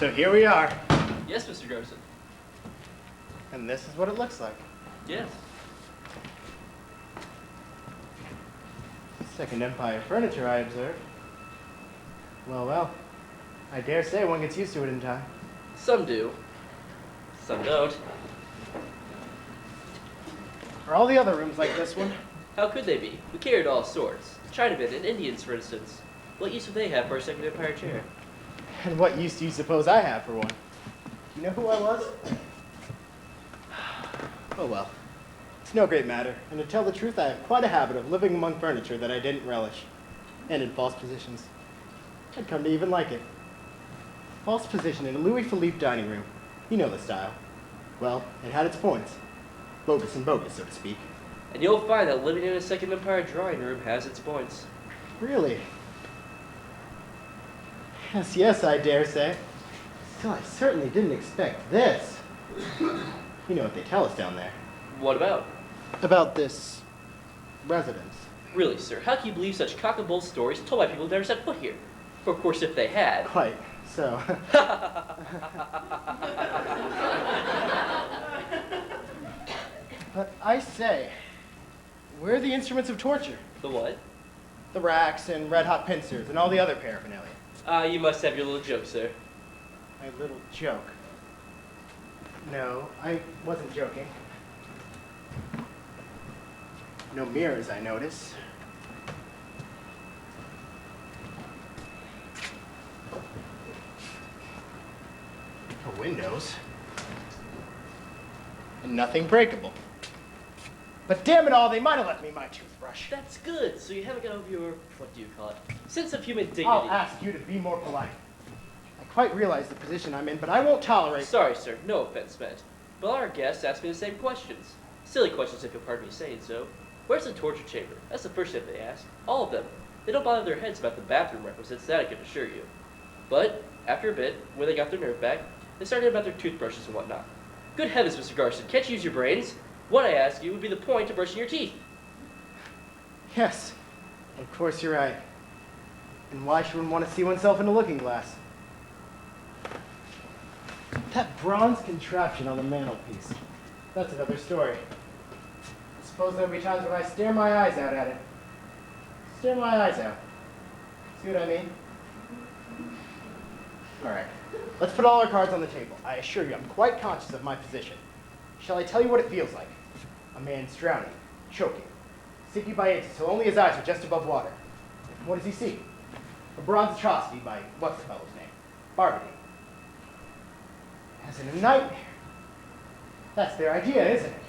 So here we are. Yes, Mr. Garson. And this is what it looks like. Yes. Second Empire furniture, I observe. Well, well. I dare say one gets used to it in time. Some do. Some don't. Are all the other rooms like this one? How could they be? We carried all sorts. Chinamen and Indians, for instance. What use would they have for a Second Empire chair? And what use do you suppose I have for one? Do you know who I was? Oh well. It's no great matter. And to tell the truth, I have quite a habit of living among furniture that I didn't relish. And in false positions. I'd come to even like it. False position in a Louis Philippe dining room. You know the style. Well, it had its points. Bogus and bogus, so to speak. And you'll find that living in a Second Empire drawing room has its points. Really? Yes, yes, I dare say. Still, I certainly didn't expect this. You know what they tell us down there. What about? About this residence. Really, sir, how can you believe such cock and bull stories told by people who never set foot here? For of course, if they had. Quite so. But I say, where are the instruments of torture? The what? The racks and red-hot pincers and all the other paraphernalia. You must have your little joke, sir. My little joke. No, I wasn't joking. No mirrors, I notice. No windows. And nothing breakable. But damn it all, they might have left me my toothbrush. That's good. So you haven't got over your, what do you call it, sense of human dignity. I'll ask you to be more polite. I quite realize the position I'm in, but I won't tolerate... Sorry, sir. No offense meant. But our guests asked me the same questions. Silly questions, if you'll pardon me saying so. Where's the torture chamber? That's the first thing they ask. All of them. They don't bother their heads about the bathroom requisites, that I can assure you. But, after a bit, when they got their nerve back, they started about their toothbrushes and whatnot. Good heavens, Mr. Garson, can't you use your brains? What I ask you would be the point of brushing your teeth. Yes, of course you're right. And why should one want to see oneself in a looking glass? That bronze contraption on the mantelpiece. That's another story. I suppose there'll be times when I stare my eyes out at it. Stare my eyes out. See what I mean? All right. Let's put all our cards on the table. I assure you, I'm quite conscious of my position. Shall I tell you what it feels like? A man's drowning, choking, sinking by inches till only his eyes are just above water. What does he see? A bronze atrocity by, what's the fellow's name? Barbary. As in a nightmare. That's their idea, isn't it?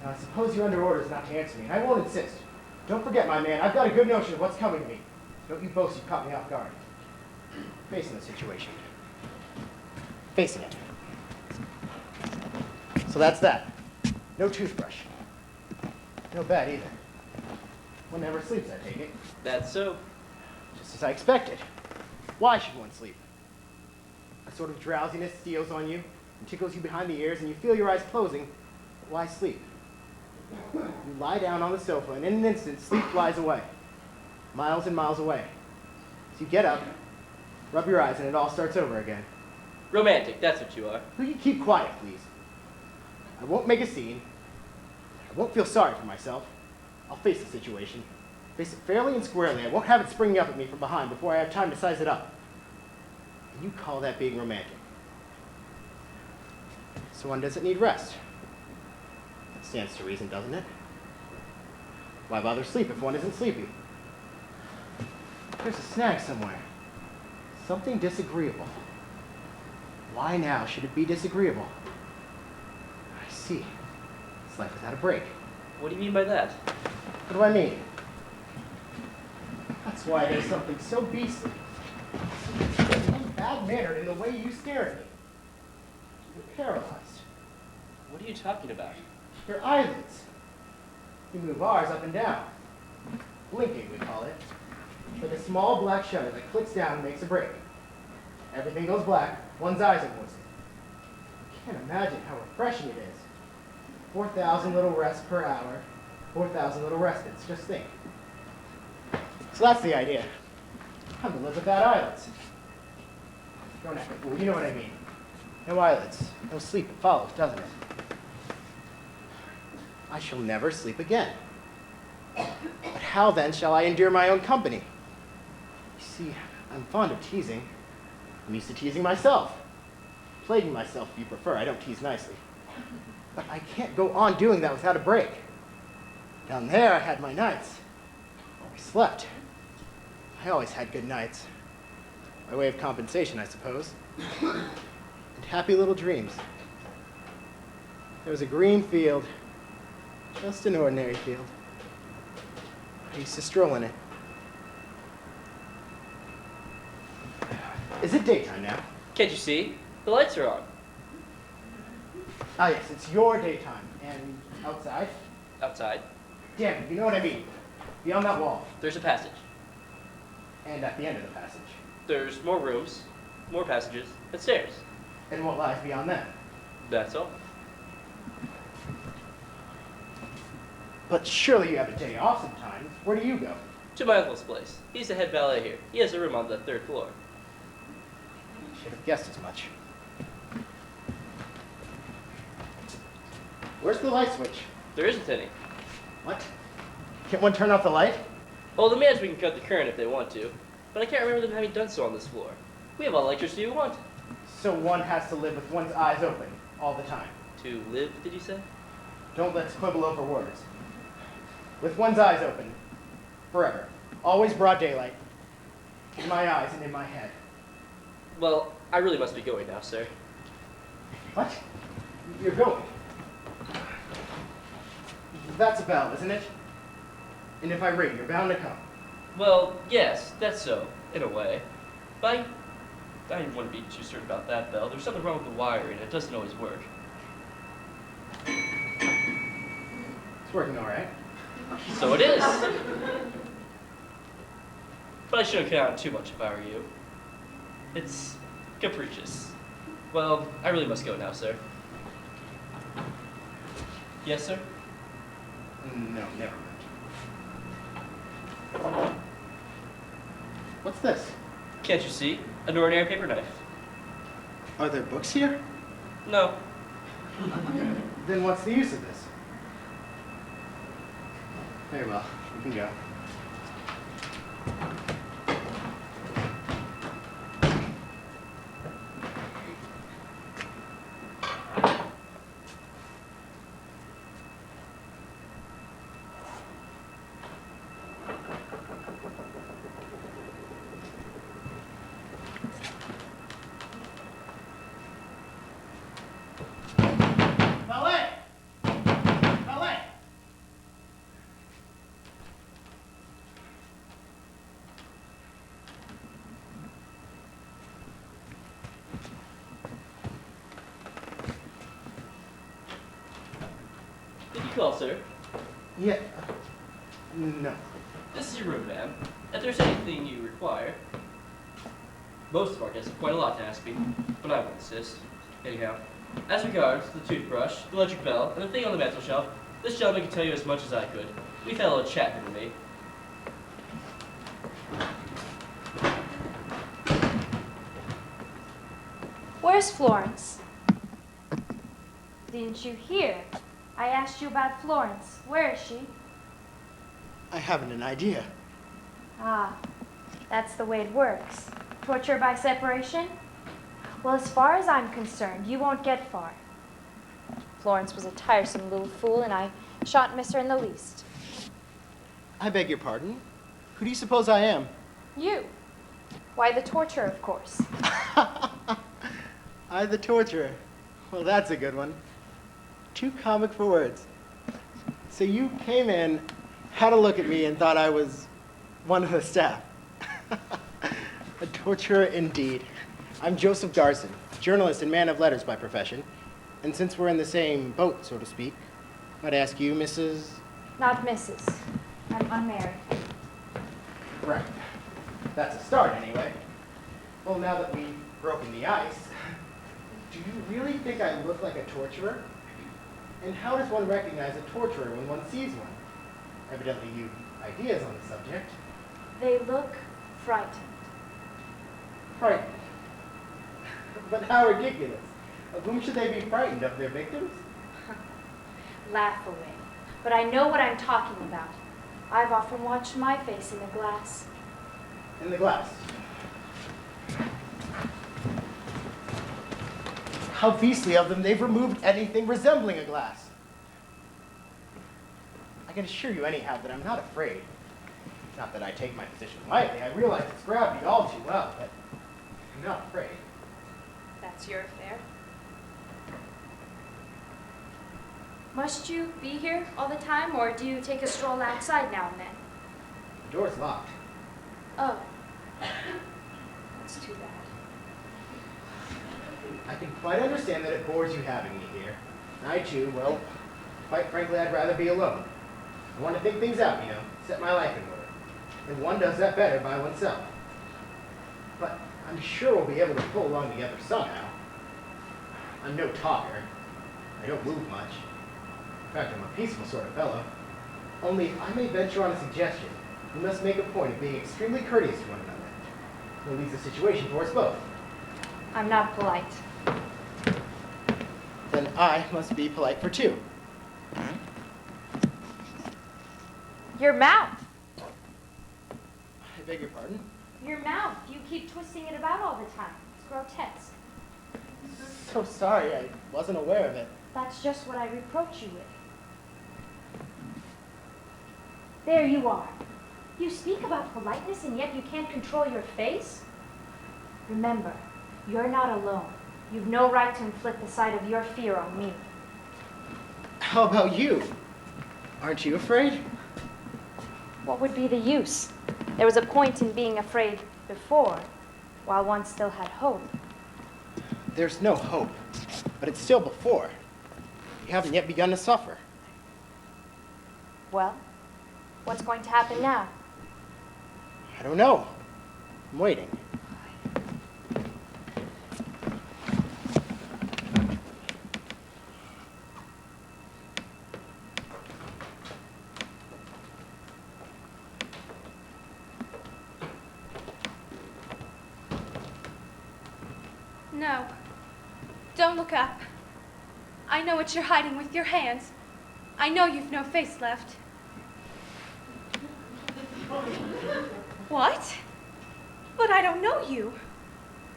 Now, I suppose you're under orders not to answer me, and I won't insist. Don't forget, my man, I've got a good notion of what's coming to me. Don't you boast you've caught me off guard. Facing the situation. Facing it. So that's that. No toothbrush. No bed either. One never sleeps, I take it. That's so. Just as I expected. Why should one sleep? A sort of drowsiness steals on you and tickles you behind the ears and you feel your eyes closing. But why sleep? You lie down on the sofa and in an instant sleep flies away. Miles and miles away. So you get up, rub your eyes, and it all starts over again. Romantic, that's what you are. Will you keep quiet, please? I won't make a scene. I won't feel sorry for myself. I'll face the situation. Face it fairly and squarely. I won't have it springing up at me from behind before I have time to size it up. And you call that being romantic. So one doesn't need rest. That stands to reason, doesn't it? Why bother sleep if one isn't sleepy? There's a snag somewhere. Something disagreeable. Why now should it be disagreeable? I see. It's life without a break. What do you mean by that? What do I mean? That's why there's something so beastly, and bad-mannered in the way you stare at me. You're paralyzed. What are you talking about? Your eyelids. You move ours up and down. Blinking, we call it. Like a small black shutter that clicks down and makes a break. Everything goes black, one's eyes are moistened. You can't imagine how refreshing it is. 4,000 little rests per hour, 4,000 little respites, just think. So that's the idea. I'm to live without eyelids. Don't act a fool. You know what I mean. No eyelids. No sleep. It follows, doesn't it? I shall never sleep again. But how then shall I endure my own company? You see, I'm fond of teasing. I'm used to teasing myself. Plaguing myself, if you prefer. I don't tease nicely. But I can't go on doing that without a break. Down there, I had my nights. I slept. I always had good nights. By way of compensation, I suppose. And happy little dreams. There was a green field. Just an ordinary field. I used to stroll in it. Is it daytime now? Can't you see? The lights are on. Ah, yes, it's your daytime. And outside? Outside, Damn it, you know what I mean. Beyond that wall. there's a passage. And at the end of the passage. There's more rooms, more passages, and stairs. And what lies beyond that? That's all. But surely you have a day off sometimes. Where do you go? To my uncle's place. He's the head valet here. He has a room on the 3rd floor. Should have guessed as much. Where's the light switch? There isn't any. What? Can't one turn off the light? Well, the management can cut the current if they want to, but I can't remember them having done so on this floor. We have all the electricity we want. So one has to live with one's eyes open all the time. To live, did you say? Don't let's quibble over words. With one's eyes open, forever. Always broad daylight. In my eyes and in my head. Well, I really must be going now, sir. What? You're going? That's a bell, isn't it? And if I ring, you're bound to come. Well, yes, that's so, in a way. But I wouldn't be too certain about that, Bell. There's something wrong with the wiring, and it doesn't always work. It's working all right. So it is. But I shouldn't count on too much if I were you. It's capricious. Well, I really must go now, sir. Yes, sir? No, never mind. What's this? Can't you see? An ordinary paper knife. Are there books here? No. Then what's the use of this? Very well, you can go. Did you call, sir? Yeah. No. This is your room, ma'am. If there's anything you require, most of our guests have quite a lot to ask me, but I won't insist. Anyhow, as regards the toothbrush, the electric bell, and the thing on the mantel shelf, this gentleman can tell you as much as I could. We've had a little chat here today. Where's Florence? Didn't you hear? I asked you about Florence. Where is she? I haven't an idea. Ah, that's the way it works. Torture by separation? Well, as far as I'm concerned, you won't get far. Florence was a tiresome little fool, and I shan't miss her in the least. I beg your pardon? Who do you suppose I am? You. Why, the torturer, of course. I the torturer. Well, that's a good one. Too comic for words. So you came in, had a look at me, and thought I was one of the staff. A torturer indeed. I'm Joseph Garson, journalist and man of letters by profession. And since we're in the same boat, so to speak, I'd ask you, Mrs. Not Mrs. I'm unmarried. Right. That's a start, anyway. Well, now that we've broken the ice, do you really think I look like a torturer? And how does one recognize a torturer when one sees one? Evidently you've ideas on the subject. They look frightened. Frightened. But how ridiculous. Of whom should they be frightened? Of their victims? Laugh away. But I know what I'm talking about. I've often watched my face in the glass. In the glass. How beastly of them, they've removed anything resembling a glass. I can assure you anyhow that I'm not afraid. Not that I take my position lightly. I realize its gravity all too well, but I'm not afraid. That's your affair. Must you be here all the time, or do you take a stroll outside now and then? The door's locked. Oh. That's too bad. I can quite understand that it bores you having me here. I too, well, quite frankly, I'd rather be alone. I want to think things out, you know, set my life in order. And one does that better by oneself. But I'm sure we'll be able to pull along together somehow. I'm no talker. I don't move much. In fact, I'm a peaceful sort of fellow. Only I may venture on a suggestion. We must make a point of being extremely courteous to one another. It leaves the situation for us both. I'm not polite. Then I must be polite for two. Your mouth. I beg your pardon? Your mouth. You keep twisting it about all the time. It's grotesque. So sorry, I wasn't aware of it. That's just what I reproach you with. There you are. You speak about politeness and yet you can't control your face? Remember, you're not alone. You've no right to inflict the sight of your fear on me. How about you? Aren't you afraid? What would be the use? There was a point in being afraid before, while one still had hope. There's no hope, but it's still before. You haven't yet begun to suffer. Well, what's going to happen now? I don't know. I'm waiting. No. Don't look up. I know what you're hiding with your hands. I know you've no face left. What? But I don't know you.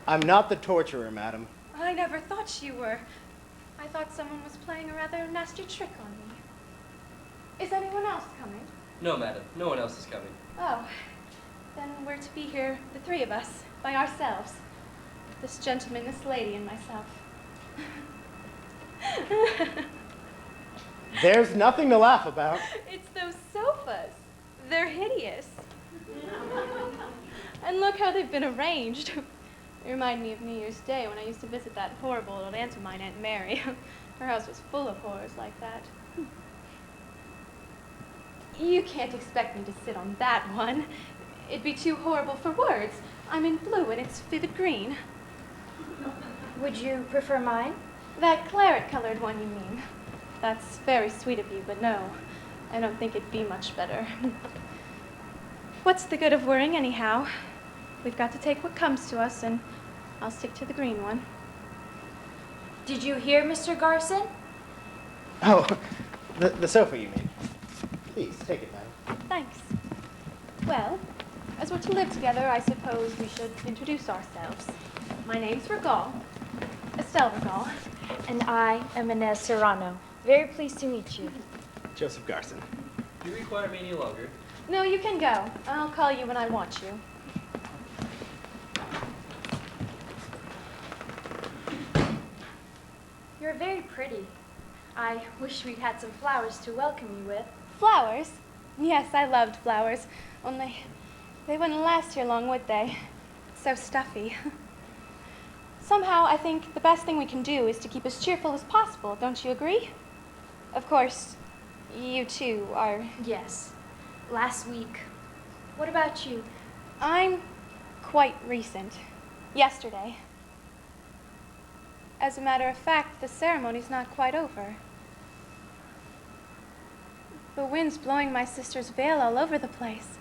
I'm not the torturer, madam. I never thought you were. I thought someone was playing a rather nasty trick on me. Is anyone else coming? No, madam. No one else is coming. Oh. Then we're to be here, the three of us, by ourselves. This gentleman, this lady, and myself. There's nothing to laugh about. It's those sofas. They're hideous. And look how they've been arranged. They remind me of New Year's Day when I used to visit that horrible old aunt of mine, Aunt Mary. Her house was full of horrors like that. You can't expect me to sit on that one. It'd be too horrible for words. I'm in blue and it's vivid green. Would you prefer mine? That claret-colored one, you mean? That's very sweet of you, but no, I don't think it'd be much better. What's the good of worrying anyhow? We've got to take what comes to us, and I'll stick to the green one. Did you hear, Mr. Garson? Oh, the sofa you mean. Please, take it, madam. Thanks. Well, as we're to live together, I suppose we should introduce ourselves. My name's Regal, Estelle Regal. And I am Inez Serrano. Very pleased to meet you. Joseph Garson. Do you require me any longer? No, you can go. I'll call you when I want you. You're very pretty. I wish we'd had some flowers to welcome you with. Flowers? Yes, I loved flowers. Only they wouldn't last here long, would they? It's so stuffy. Somehow, I think the best thing we can do is to keep as cheerful as possible. Don't you agree? Of course, you too are... Yes. Last week. What about you? I'm quite recent. Yesterday. As a matter of fact, the ceremony's not quite over. The wind's blowing my sister's veil all over the place.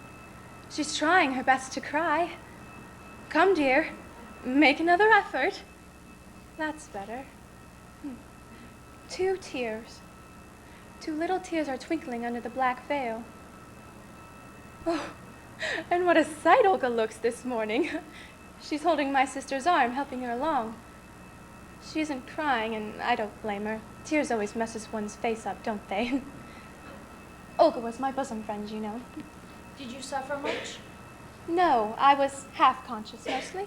She's trying her best to cry. Come, dear. Make another effort. That's better. 2 tears. 2 little tears are twinkling under the black veil. Oh, and what a sight Olga looks this morning. She's holding my sister's arm, helping her along. She isn't crying, and I don't blame her. Tears always messes one's face up, don't they? Olga was my bosom friend, you know. Did you suffer much? No, I was half conscious mostly.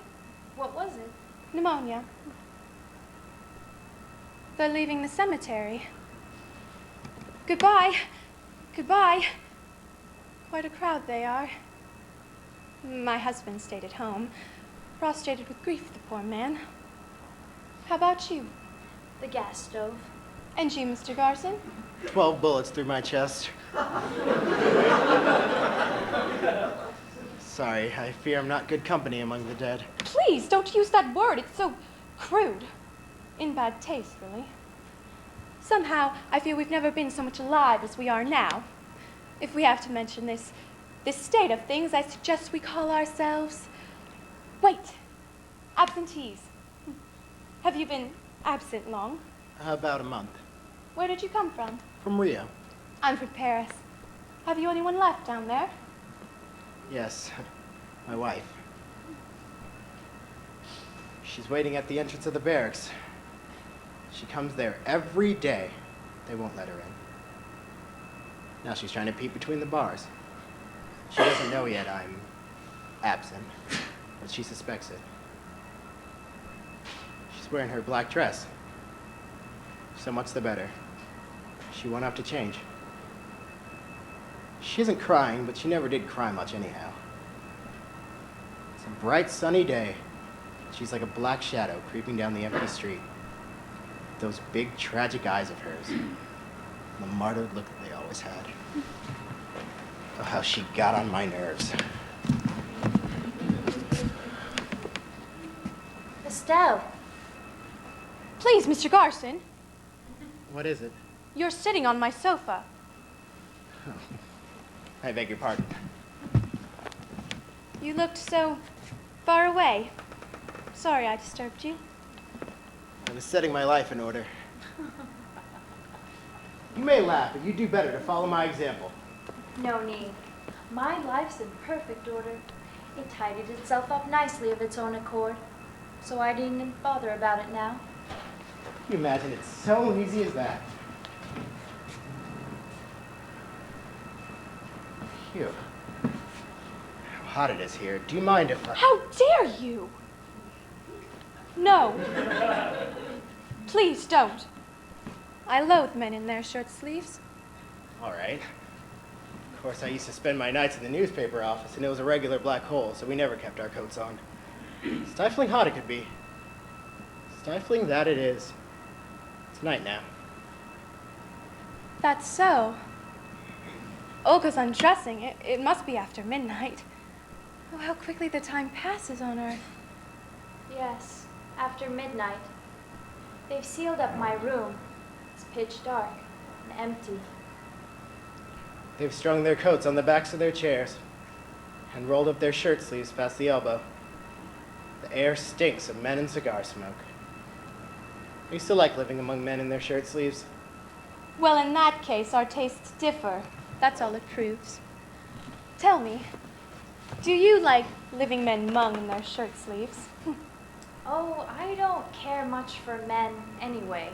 What was it? Pneumonia. They're leaving the cemetery. Goodbye. Goodbye. Quite a crowd they are. My husband stayed at home, prostrated with grief, the poor man. How about you? The gas stove. And you, Mr. Garson? 12 bullets through my chest. Sorry, I fear I'm not good company among the dead. Please, don't use that word. It's so crude. In bad taste, really. Somehow, I feel we've never been so much alive as we are now. If we have to mention this state of things, I suggest we call ourselves... Wait! Absentees. Have you been absent long? About a month. Where did you come from? From Rio. I'm from Paris. Have you anyone left down there? Yes, my wife. She's waiting at the entrance of the barracks. She comes there every day. They won't let her in. Now she's trying to peep between the bars. She doesn't know yet I'm absent, but she suspects it. She's wearing her black dress. So much the better. She won't have to change. She isn't crying, but she never did cry much anyhow. It's a bright, sunny day. She's like a black shadow creeping down the empty street. Those big, tragic eyes of hers. And the martyred look that they always had. Oh, how she got on my nerves. Estelle. Please, Mr. Garson. What is it? You're sitting on my sofa. I beg your pardon. You looked so far away. Sorry I disturbed you. I was setting my life in order. You may laugh, but you do better to follow my example. No need. My life's in perfect order. It tidied itself up nicely of its own accord, so I didn't bother about it now. Can you imagine it's so easy as that? Phew. How hot it is here. Do you mind if I... How dare you? No. Please don't. I loathe men in their shirt sleeves. All right. Of course, I used to spend my nights in the newspaper office, and it was a regular black hole, so we never kept our coats on. Stifling hot it could be. Stifling that it is. It's night now. That's so. Olga's undressing. It must be after midnight. Oh, how quickly the time passes on Earth. Yes, after midnight. They've sealed up my room. It's pitch dark and empty. They've strung their coats on the backs of their chairs and rolled up their shirt sleeves past the elbow. The air stinks of men and cigar smoke. I used to like living among men in their shirt sleeves. Well, in that case, our tastes differ. That's all it proves. Tell me, do you like living men mung in their shirt sleeves? Oh, I don't care much for men anyway.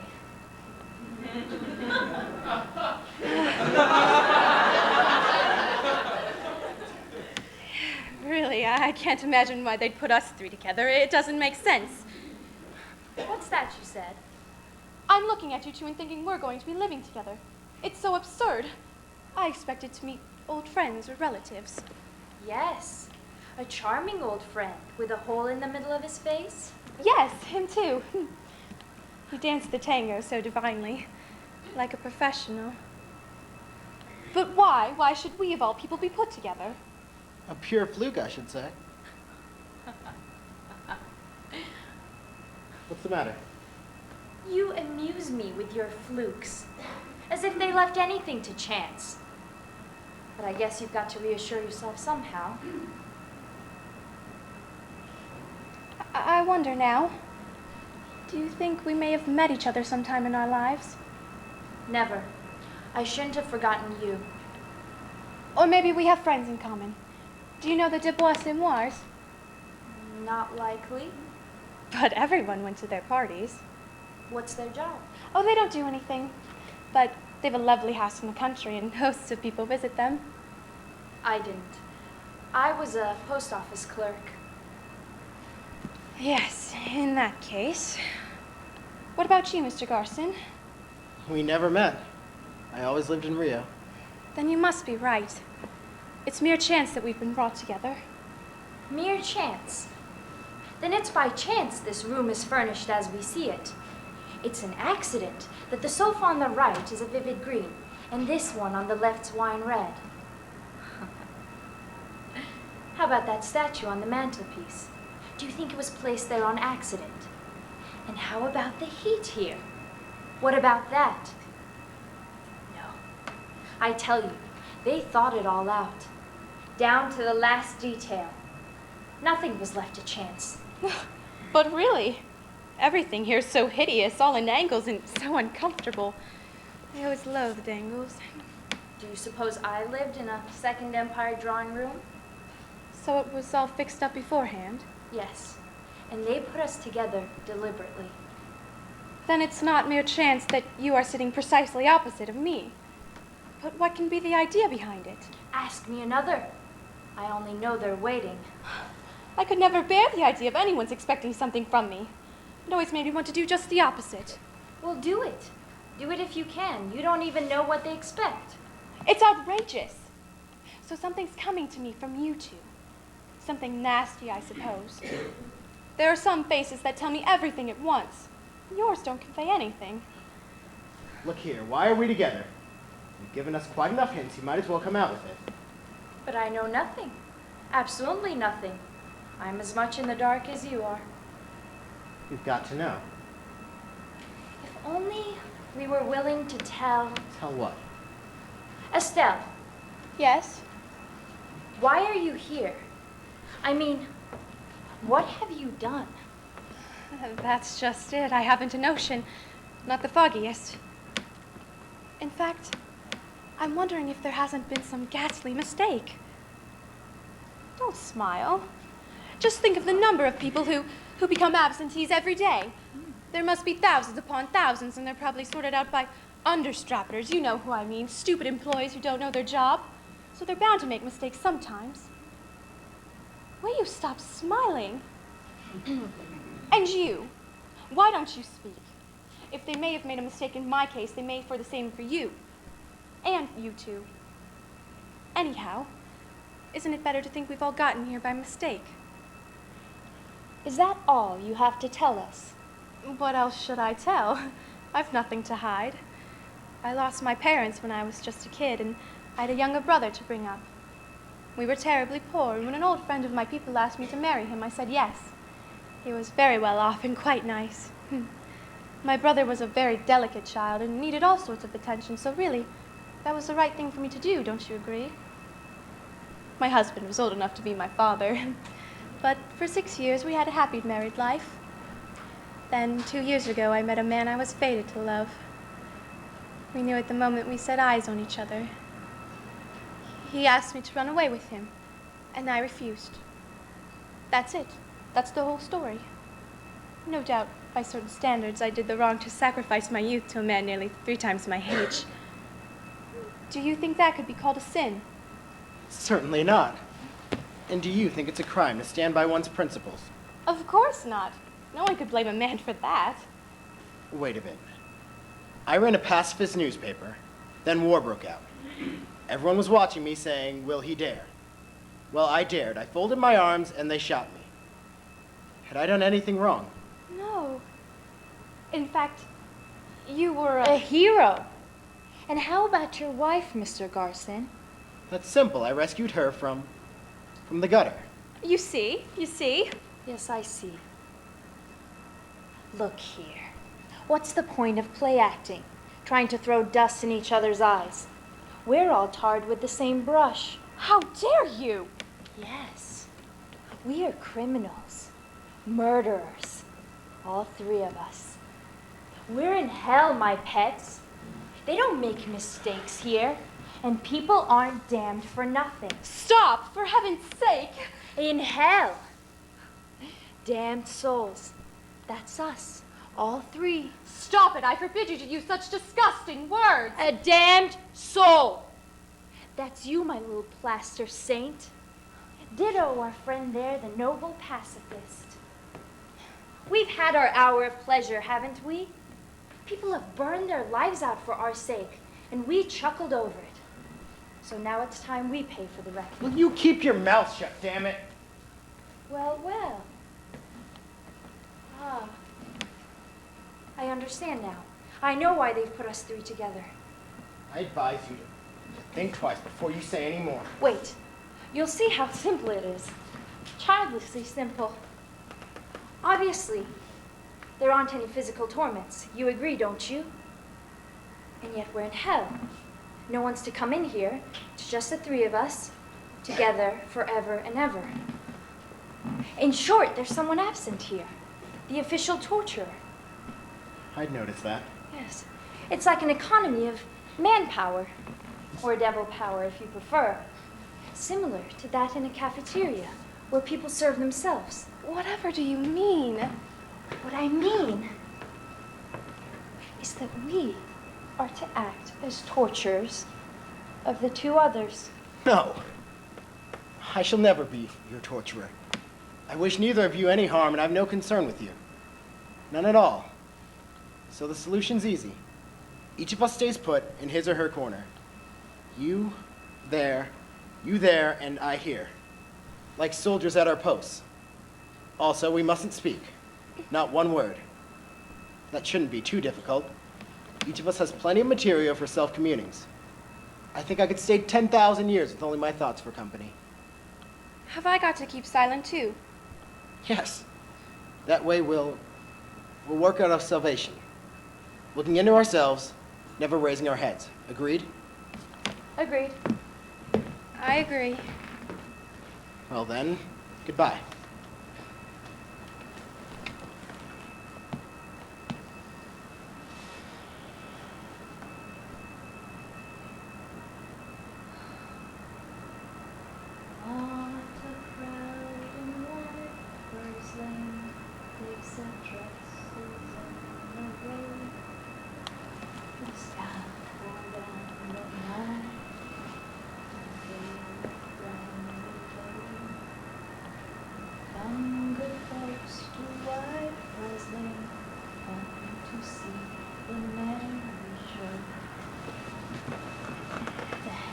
Really, I can't imagine why they'd put us three together. It doesn't make sense. What's that you said? I'm looking at you two and thinking we're going to be living together. It's so absurd. I expected to meet old friends or relatives. Yes, a charming old friend with a hole in the middle of his face. Yes, him too. He danced the tango so divinely, like a professional. But why? Why should we, of all people, be put together? A pure fluke, I should say. What's the matter? You amuse me with your flukes, as if they left anything to chance. But I guess you've got to reassure yourself somehow. I wonder now. Do you think we may have met each other sometime in our lives? Never. I shouldn't have forgotten you. Or maybe we have friends in common. Do you know the Dubois-Simoirs? Not likely. But everyone went to their parties. What's their job? Oh, they don't do anything. But they have a lovely house in the country and hosts of people visit them. I didn't. I was a post office clerk. Yes, in that case. What about you, Mr. Garson? We never met. I always lived in Rio. Then you must be right. It's mere chance that we've been brought together. Mere chance. Then it's by chance this room is furnished as we see it. It's an accident that the sofa on the right is a vivid green, and this one on the left's wine red. How about that statue on the mantelpiece? Do you think it was placed there on accident? And how about the heat here? What about that? No. I tell you, they thought it all out. Down to the last detail. Nothing was left to chance. But really, everything here is so hideous, all in angles, and so uncomfortable. I always loathed angles. Do you suppose I lived in a Second Empire drawing room? So it was all fixed up beforehand? Yes. And they put us together deliberately. Then it's not mere chance that you are sitting precisely opposite of me. But what can be the idea behind it? Ask me another. I only know they're waiting. I could never bear the idea of anyone's expecting something from me. It always made me want to do just the opposite. Well, do it. Do it if you can. You don't even know what they expect. It's outrageous. So something's coming to me from you two. Something nasty, I suppose. There are some faces that tell me everything at once. Yours don't convey anything. Look here, why are we together? You've given us quite enough hints, you might as well come out with it. But I know nothing. Absolutely nothing. I'm as much in the dark as you are. You've got to know. If only we were willing to tell... Tell what? Estelle, Yes? why are you here? I mean, what have you done? That's just it. I haven't a notion. Not the foggiest. In fact, I'm wondering if there hasn't been some ghastly mistake. Don't smile. Just think of the number of people who become absentees every day. There must be thousands upon thousands, and they're probably sorted out by understrappers. You know who I mean. Stupid employees who don't know their job. So they're bound to make mistakes sometimes. Will you stop smiling? And you, why don't you speak? If they may have made a mistake in my case, they may for the same for you. And you two. Anyhow, isn't it better to think we've all gotten here by mistake? Is that all you have to tell us? What else should I tell? I've nothing to hide. I lost my parents when I was just a kid, and I had a younger brother to bring up. We were terribly poor, and when an old friend of my people asked me to marry him, I said yes. He was very well off and quite nice. My brother was a very delicate child and needed all sorts of attention, so really, that was the right thing for me to do, don't you agree? My husband was old enough to be my father, but for 6 years we had a happy married life. Then 2 years ago I met a man I was fated to love. We knew at the moment we set eyes on each other. He asked me to run away with him, and I refused. That's it. That's the whole story. No doubt, by certain standards, I did the wrong to sacrifice my youth to a man nearly 3 times my age. Do you think that could be called a sin? Certainly not. And do you think it's a crime to stand by one's principles? Of course not. No one could blame a man for that. Wait a bit. I ran a pacifist newspaper. Then war broke out. Everyone was watching me saying, will he dare? Well, I dared. I folded my arms and they shot me. Had I done anything wrong? No. In fact, you were A hero. And how about your wife, Mr. Garson? That's simple. I rescued her from the gutter. You see? Yes, I see. Look here. What's the point of play acting? Trying to throw dust in each other's eyes? We're all tarred with the same brush. How dare you? Yes. We are criminals. Murderers. All three of us. We're in hell, my pets. They don't make mistakes here, and people aren't damned for nothing. Stop, for heaven's sake. In hell. Damned souls. That's us, all three. Stop it, I forbid you to use such disgusting words. A damned soul. That's you, my little plaster saint. Ditto our friend there, the noble pacifist. We've had our hour of pleasure, haven't we? People have burned their lives out for our sake, and we chuckled over it. So now it's time we pay for the reckoning. Will you keep your mouth shut, damn it? Well, well. Ah. I understand now. I know why they've put us three together. I advise you to think twice before you say any more. Wait. You'll see how simple it is. Childlessly simple. Obviously, there aren't any physical torments. You agree, don't you? And yet we're in hell. No one's to come in here. It's just the three of us, together forever and ever. In short, there's someone absent here. The official torturer. I'd notice that. Yes. It's like an economy of manpower, or devil power if you prefer. Similar to that in a cafeteria, where people serve themselves. Whatever do you mean? What I mean is that we are to act as torturers of the two others. No. I shall never be your torturer. I wish neither of you any harm, and I have no concern with you. None at all. So the solution's easy. Each of us stays put in his or her corner. You there, and I here. Like soldiers at our posts. Also, we mustn't speak. Not one word. That shouldn't be too difficult. Each of us has plenty of material for self-communings. I think I could stay 10,000 years with only my thoughts for company. Have I got to keep silent too? Yes. That way we'll work out our salvation. Looking into ourselves, never raising our heads. Agreed? Agreed. I agree. Well then, goodbye.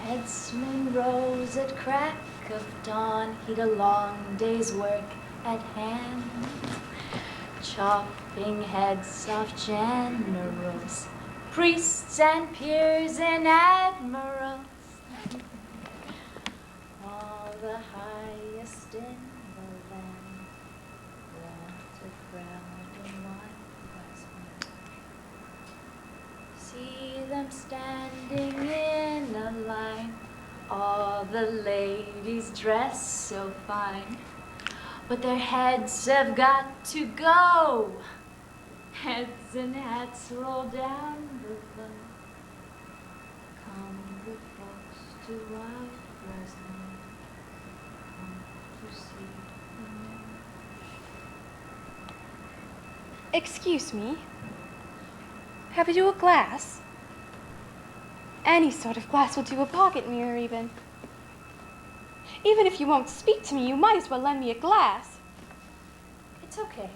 Headsman rose at crack of dawn. He'd a long day's work at hand, chopping heads off generals, priests and peers and admirals, all the highest in the land, water crowned in white breastplate. See them standing in a line, all the ladies dressed so fine, but their heads have got to go. Heads and hats roll down below. Come the folks to White Breastplate, come to see the man. Excuse me. Have you a glass? Any sort of glass will do, a pocket mirror even. Even if you won't speak to me, you might as well lend me a glass. It's okay.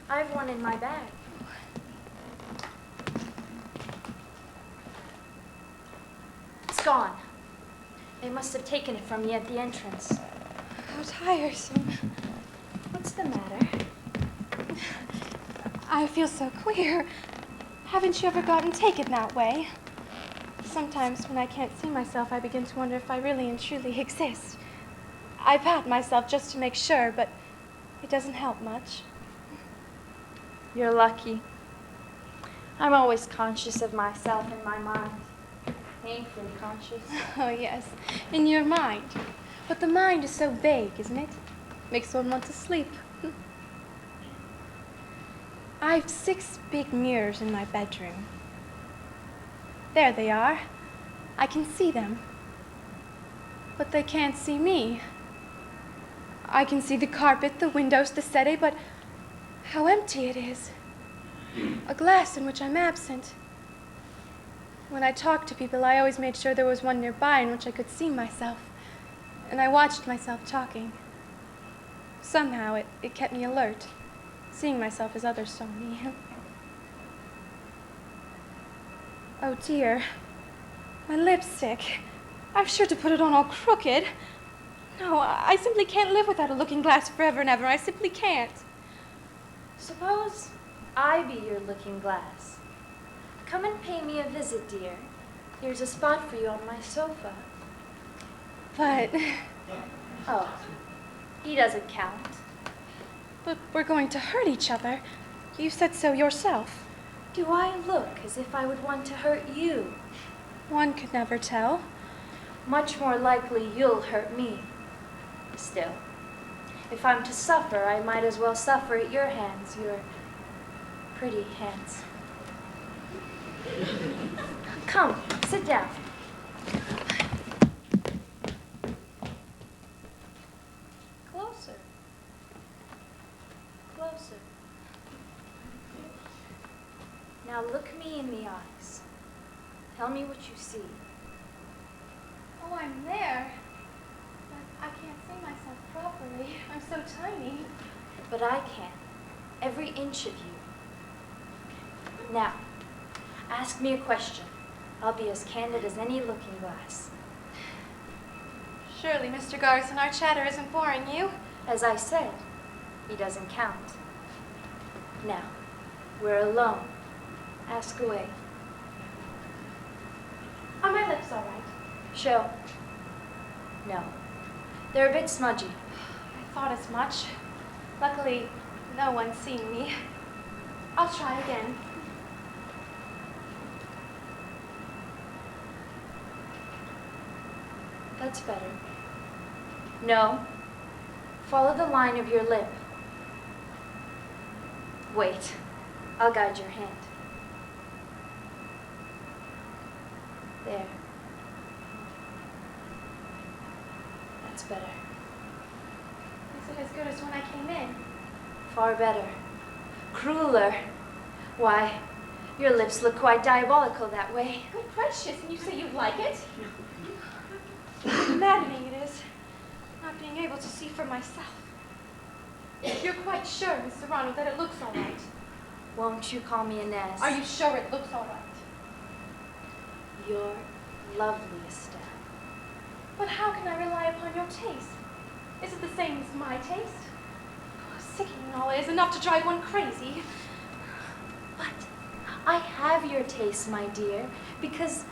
I've one in my bag. It's gone. They must have taken it from you at the entrance. How tiresome. What's the matter? I feel so queer. Haven't you ever gotten taken that way? Sometimes when I can't see myself, I begin to wonder if I really and truly exist. I pat myself just to make sure, but it doesn't help much. You're lucky. I'm always conscious of myself in my mind. Painfully conscious. Oh, yes, in your mind. But the mind is so vague, isn't it? Makes one want to sleep. I've 6 big mirrors in my bedroom. There they are. I can see them. But they can't see me. I can see the carpet, the windows, the settee, but how empty it is. A glass in which I'm absent. When I talked to people, I always made sure there was one nearby in which I could see myself. And I watched myself talking. Somehow it kept me alert, seeing myself as others saw me. Oh dear, my lipstick. I'm sure to put it on all crooked. No, I simply can't live without a looking glass forever and ever. I simply can't. Suppose I be your looking glass. Come and pay me a visit, dear. Here's a spot for you on my sofa. But Oh, he doesn't count. we're going to hurt each other. You said so yourself. Do I look as if I would want to hurt you? One could never tell. Much more likely you'll hurt me. Still, if I'm to suffer, I might as well suffer at your hands, your pretty hands. Come, sit down. Closer. Closer. Now look me in the eyes. Tell me what you see. Oh, I'm there. But I can't see myself properly. I'm so tiny. But I can. Every inch of you. Now, ask me a question. I'll be as candid as any looking glass. Surely, Mr. Garson, our chatter isn't boring you. As I said, he doesn't count. Now, we're alone. Ask away. Are my lips all right? Show. No. They're a bit smudgy. I thought as much. Luckily, no one's seen me. I'll try again. That's better. No. Follow the line of your lip. Wait. I'll guide your hand. There. That's better. Is it as good as when I came in? Far better. Crueler. Why, your lips look quite diabolical that way. Good gracious, and you say you like it? How maddening it is, not being able to see for myself. You're quite sure, Mr. Ronald, that it looks all right? Won't you call me Inez? Are you sure it looks all right? You're lovely, Estelle. But how can I rely upon your taste? Is it the same as my taste? Oh, sickening all it is, enough to drive one crazy. But I have your taste, my dear, because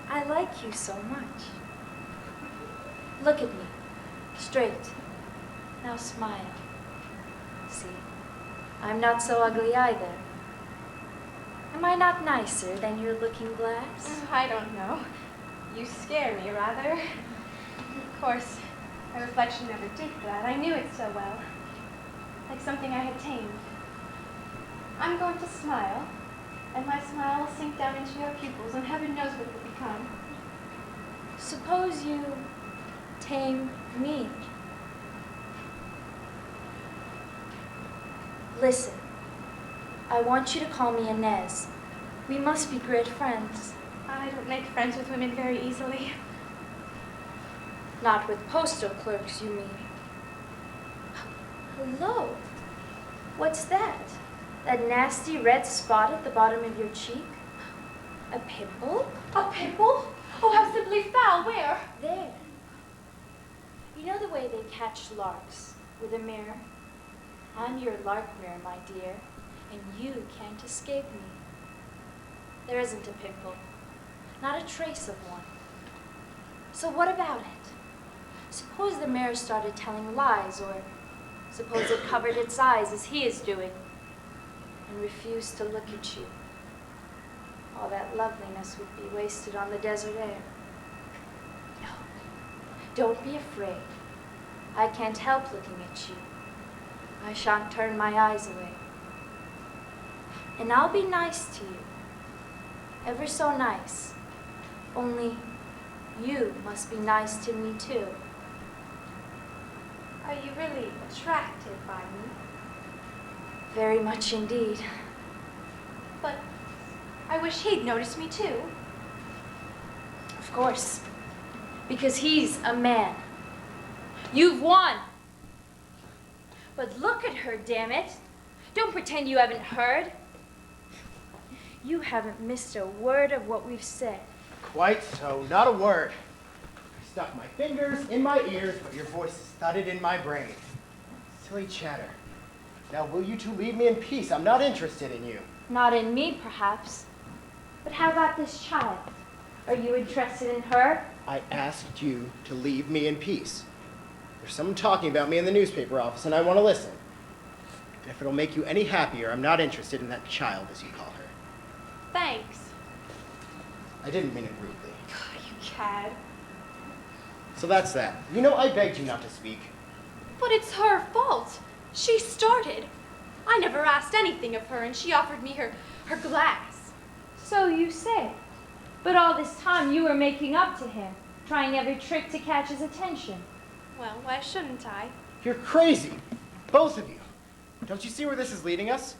I like you so much. Look at me. Straight. Now smile. See, I'm not so ugly either. Am I not nicer than your looking glass? I don't know. You scare me, rather. Of course, my reflection never did that. I knew it so well. Like something I had tamed. I'm going to smile, and my smile will sink down into your pupils, and heaven knows what it will become. Suppose you tame me. Listen, I want you to call me Inez. We must be great friends. I don't make friends with women very easily. Not with postal clerks, you mean? Hello. What's that? That nasty red spot at the bottom of your cheek? A pimple? A pimple? Oh, how simply foul. Where? There. You know the way they catch larks with a mirror? I'm your lark mirror, my dear, and you can't escape me. There isn't a pimple, not a trace of one. So what about it? Suppose the mirror started telling lies, or suppose it covered its eyes as he is doing and refused to look at you. All that loveliness would be wasted on the desert air. No, don't be afraid. I can't help looking at you. I shan't turn my eyes away. And I'll be nice to you. Ever so nice. Only you must be nice to me too. Are you really attracted by me? Very much indeed. But I wish he'd notice me too. Of course. Because he's a man. You've won. But look at her, damn it. Don't pretend you haven't heard. You haven't missed a word of what we've said. Quite so, not a word. I stuck my fingers in my ears, but your voice is thudded in my brain. Silly chatter. Now, will you two leave me in peace? I'm not interested in you. Not in me, perhaps. But how about this child? Are you interested in her? I asked you to leave me in peace. There's someone talking about me in the newspaper office, and I want to listen. If it'll make you any happier, I'm not interested in that child, as you call her. Thanks. I didn't mean it rudely. You cad. So that's that. You know, I begged you not to speak. But it's her fault. She started. I never asked anything of her, and she offered me her glass. So you say. But all this time you were making up to him, trying every trick to catch his attention. Well, why shouldn't I? You're crazy. Both of you. Don't you see where this is leading us?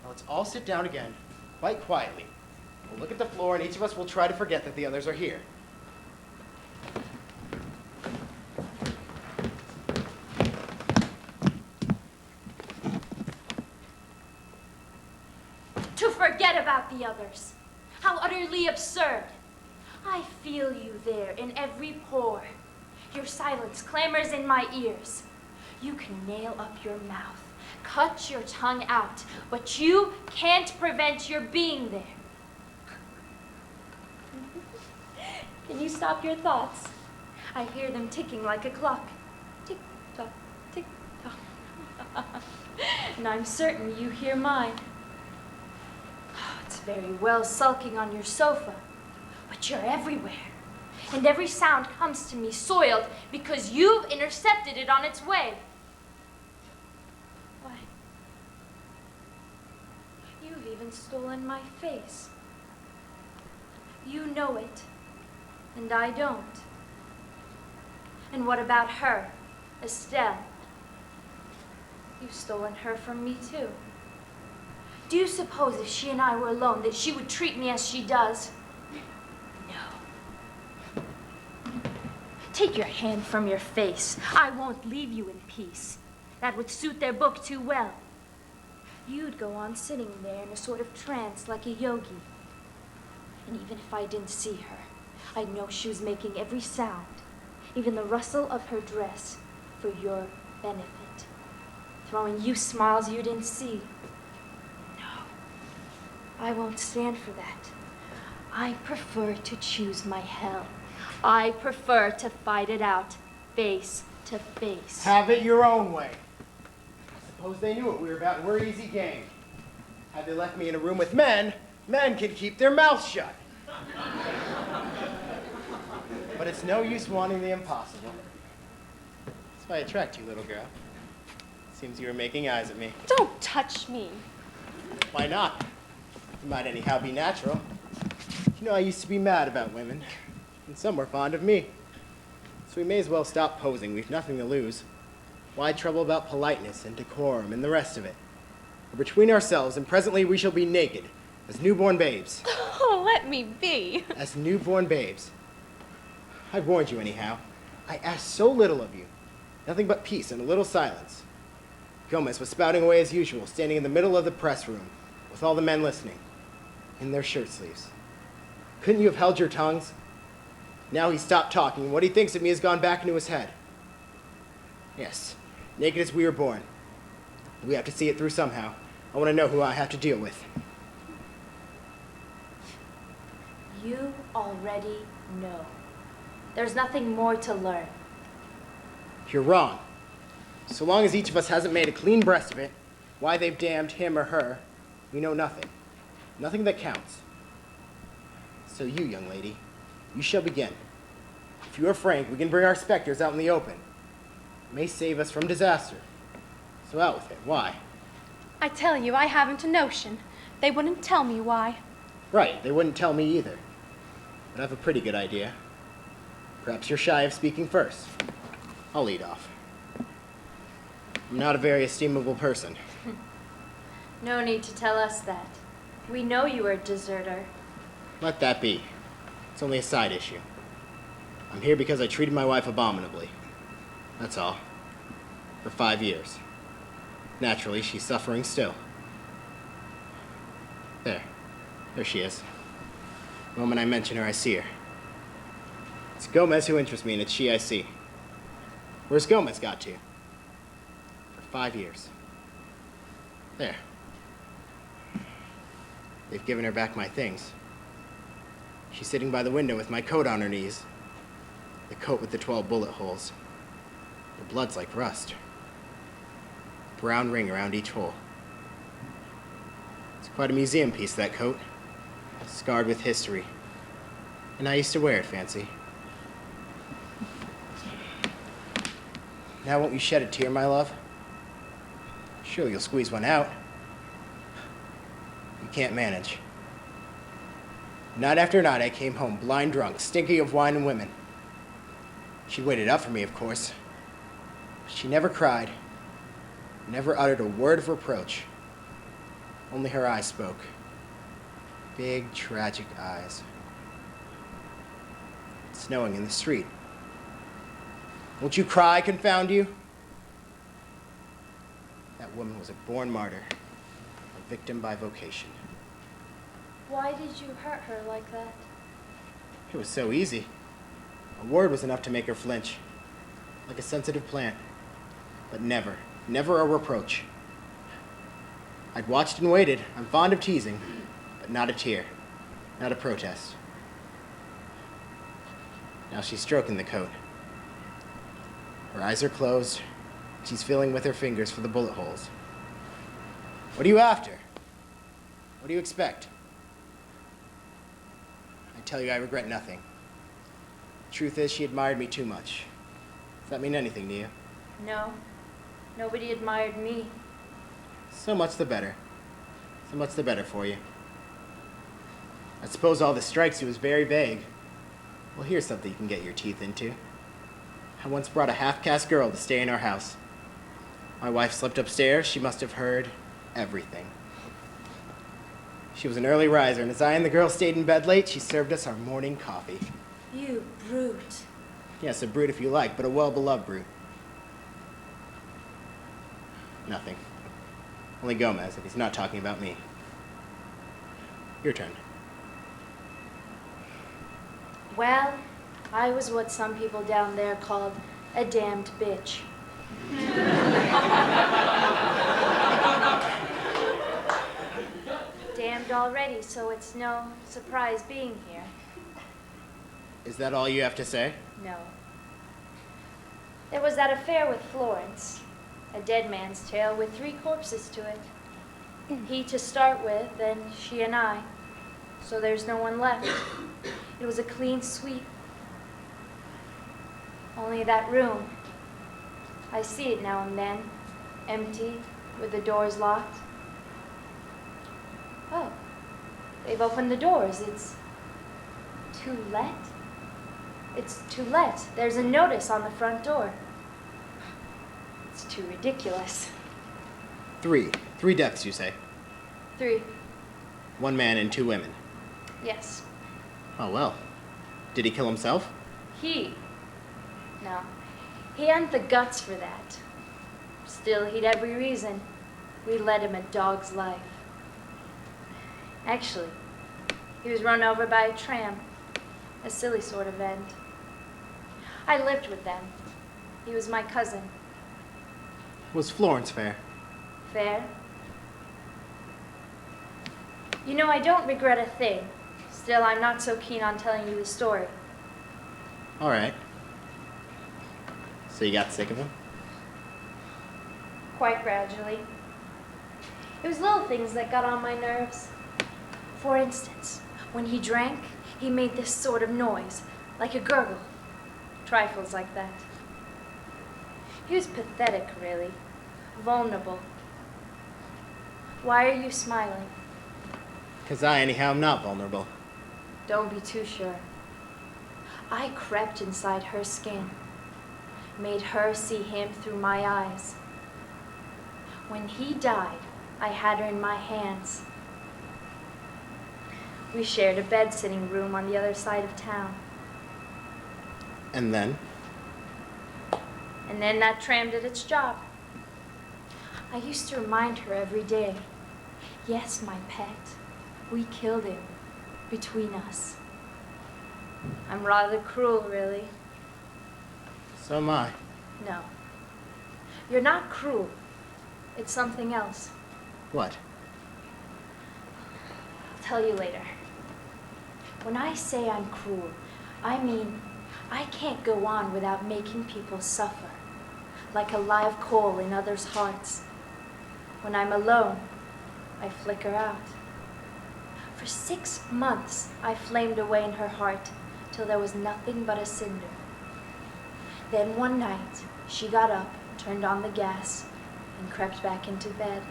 Now let's all sit down again, quite quietly. We'll look at the floor, and each of us will try to forget that the others are here. To forget about the others. How utterly absurd. I feel you there in every pore. Your silence clamors in my ears. You can nail up your mouth, cut your tongue out, but you can't prevent your being there. Can you stop your thoughts? I hear them ticking like a clock. Tick-tock, tick-tock. And I'm certain you hear mine. It's very well sulking on your sofa, but you're everywhere. And every sound comes to me soiled because you've intercepted it on its way. Why? You've even stolen my face. You know it, and I don't. And what about her, Estelle? You've stolen her from me too. Do you suppose if she and I were alone that she would treat me as she does? No. Take your hand from your face. I won't leave you in peace. That would suit their book too well. You'd go on sitting there in a sort of trance like a yogi. And even if I didn't see her, I'd know she was making every sound, even the rustle of her dress, for your benefit, throwing you smiles you didn't see. I won't stand for that. I prefer to choose my hell. I prefer to fight it out, face to face. Have it your own way. Suppose they knew what we were about and we're easy game. Had they left me in a room with men, men can keep their mouths shut. But it's no use wanting the impossible. That's why I attract you, little girl. Seems you were making eyes at me. Don't touch me. Why not? It might anyhow be natural. You know, I used to be mad about women, and some were fond of me. So we may as well stop posing. We've nothing to lose. Why trouble about politeness and decorum and the rest of it? We're between ourselves, and presently we shall be naked, as newborn babes. Oh, let me be. As newborn babes. I've warned you anyhow. I asked so little of you. Nothing but peace and a little silence. Gomez was spouting away as usual, standing in the middle of the press room, with all the men listening, in their shirt sleeves. Couldn't you have held your tongues? Now he's stopped talking, and what he thinks of me has gone back into his head. Yes, naked as we were born. We have to see it through somehow. I want to know who I have to deal with. You already know. There's nothing more to learn. You're wrong. So long as each of us hasn't made a clean breast of it, why they've damned him or her, we know nothing. Nothing that counts. So you, young lady, you shall begin. If you are frank, we can bring our specters out in the open. It may save us from disaster. So out with it. Why? I tell you, I haven't a notion. They wouldn't tell me why. Right, they wouldn't tell me either. But I have a pretty good idea. Perhaps you're shy of speaking first. I'll lead off. I'm not a very estimable person. No need to tell us that. We know you are a deserter. Let that be. It's only a side issue. I'm here because I treated my wife abominably. That's all. For 5 years. Naturally, she's suffering still. There. There she is. The moment I mention her, I see her. It's Gomez who interests me, and it's she I see. Where's Gomez got to? For 5 years. There. They've given her back my things. She's sitting by the window with my coat on her knees. The coat with the 12 bullet holes. The blood's like rust. Brown ring around each hole. It's quite a museum piece, that coat. Scarred with history. And I used to wear it, Fancy. Now won't you shed a tear, my love? Surely you'll squeeze one out. You can't manage. Night after night I came home blind drunk, stinking of wine and women. She waited up for me, of course. But she never cried, never uttered a word of reproach. Only her eyes spoke. Big, tragic eyes. It's snowing in the street. Won't you cry, confound you? That woman was a born martyr, a victim by vocation. Why did you hurt her like that? It was so easy. A word was enough to make her flinch, like a sensitive plant. But never, never a reproach. I'd watched and waited. I'm fond of teasing, but not a tear, not a protest. Now she's stroking the coat. Her eyes are closed. She's feeling with her fingers for the bullet holes. What are you after? What do you expect? I tell you, I regret nothing. Truth is, she admired me too much. Does that mean anything to you? No. Nobody admired me. So much the better. So much the better for you. I suppose all this strikes you as very vague. Well, here's something you can get your teeth into. I once brought a half-caste girl to stay in our house. My wife slept upstairs. She must have heard everything. She was an early riser, and as I and the girl stayed in bed late, she served us our morning coffee. You brute. Yes, a brute if you like, but a well-beloved brute. Nothing. Only Gomez, and he's not talking about me. Your turn. Well, I was what some people down there called a damned bitch. Damned already, so it's no surprise being here. Is that all you have to say? No. There was that affair with Florence. A dead man's tale with 3 corpses to it. He to start with, then she and I. So there's no one left. It was a clean sweep. Only that room. I see it now and then, empty, with the doors locked. Oh, they've opened the doors. It's to let? It's to let. There's a notice on the front door. It's too ridiculous. 3. 3 deaths, you say? 3. 1 man and 2 women. Yes. Oh, well. Did he kill himself? He? No. He hadn't the guts for that. Still, he'd every reason. We led him a dog's life. Actually, he was run over by a tram. A silly sort of end. I lived with them. He was my cousin. Was Florence fair? Fair? You know, I don't regret a thing. Still, I'm not so keen on telling you the story. All right. So you got sick of him? Quite gradually. It was little things that got on my nerves. For instance, when he drank, he made this sort of noise, like a gurgle. Trifles like that. He was pathetic, really. Vulnerable. Why are you smiling? 'Cause I, anyhow, am not vulnerable. Don't be too sure. I crept inside her skin, made her see him through my eyes. When he died, I had her in my hands. We shared a bed-sitting room on the other side of town. And then? And then that tram did its job. I used to remind her every day, yes, my pet, we killed him between us. I'm rather cruel, really. So am I. No. You're not cruel. It's something else. What? I'll tell you later. When I say I'm cruel, I mean I can't go on without making people suffer, like a live coal in others' hearts. When I'm alone, I flicker out. For 6 months, I flamed away in her heart till there was nothing but a cinder. Then one night, she got up, turned on the gas, and crept back into bed.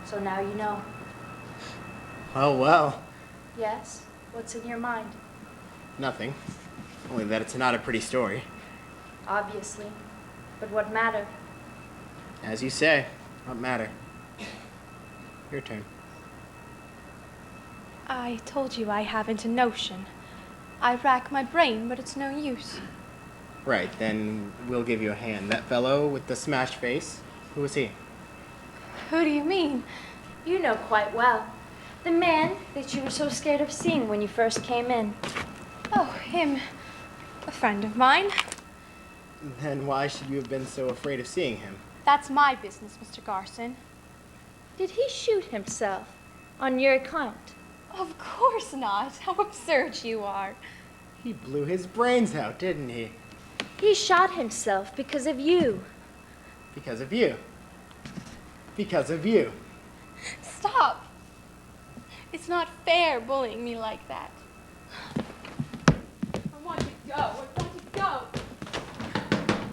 So now you know. Oh, well. Yes? What's in your mind? Nothing. Only that it's not a pretty story. Obviously. But what matter? As you say, what matter? Your turn. I told you I haven't a notion. I rack my brain, but it's no use. Right, then we'll give you a hand. That fellow with the smashed face, who was he? Who do you mean? You know quite well. The man that you were so scared of seeing when you first came in. Oh, him. A friend of mine. Then why should you have been so afraid of seeing him? That's my business, Mr. Garson. Did he shoot himself on your account? Of course not. How absurd you are. He blew his brains out, didn't he? He shot himself because of you. Because of you. Because of you. Stop. It's not fair bullying me like that. I want to go. I want to go.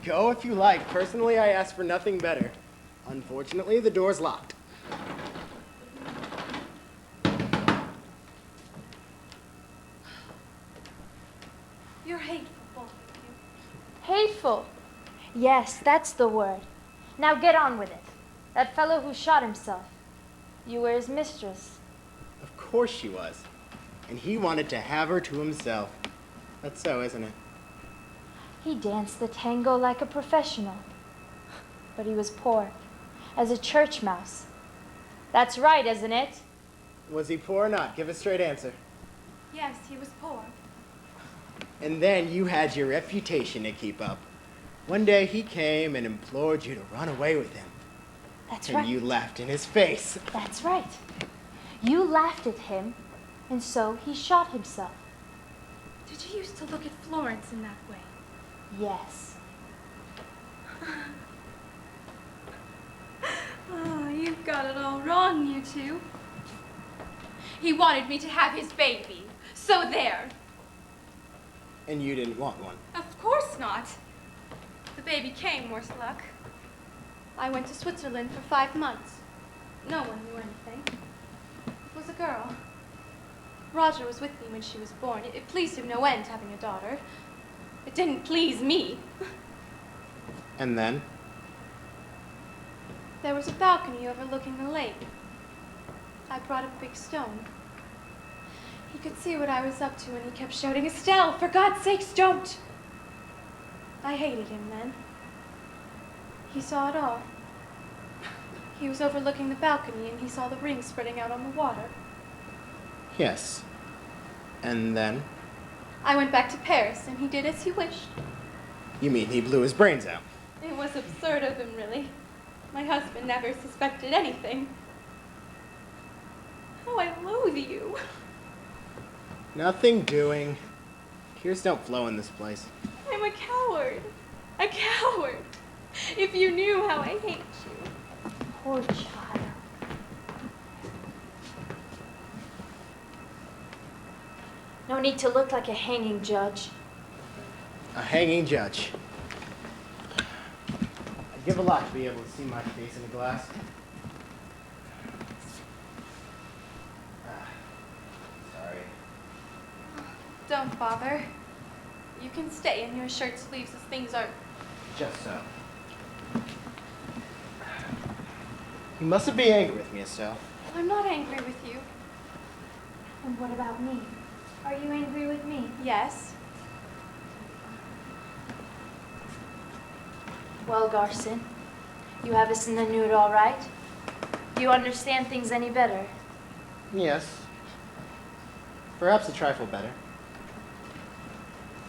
Go if you like. Personally, I ask for nothing better. Unfortunately, the door's locked. You're hateful, both of you. Hateful. Yes, that's the word. Now get on with it. That fellow who shot himself. You were his mistress. Of course she was. And he wanted to have her to himself. That's so, isn't it? He danced the tango like a professional. But he was poor, as a church mouse. That's right, isn't it? Was he poor or not? Give a straight answer. Yes, he was poor. And then you had your reputation to keep up. One day he came and implored you to run away with him. That's And right. you laughed in his face. That's right. You laughed at him, and so he shot himself. Did you used to look at Florence in that way? Yes. Oh, you've got it all wrong, you two. He wanted me to have his baby. So there. And you didn't want one. Of course not. The baby came, worse luck. I went to Switzerland for 5 months. No one knew anything. It was a girl. Roger was with me when she was born. It pleased him no end having a daughter. It didn't please me. And then? There was a balcony overlooking the lake. I brought a big stone. He could see what I was up to, and he kept shouting, "Estelle, for God's sakes, don't!" I hated him then. He saw it all. He was overlooking the balcony, and he saw the ring spreading out on the water. Yes. And then? I went back to Paris, and he did as he wished. You mean he blew his brains out? It was absurd of him, really. My husband never suspected anything. Oh, I loathe you. Nothing doing. Tears don't flow in this place. I'm a coward. A coward. If you knew how I hate you. Poor child. No need to look like a hanging judge. A hanging judge. I'd give a lot to be able to see my face in a glass. Don't bother. You can stay in your shirt sleeves as things are. Just so. You mustn't be angry with me, Estelle. I'm not angry with you. And what about me? Are you angry with me? Yes. Well, Garson, you have us in the nude, all right? Do you understand things any better? Yes. Perhaps a trifle better.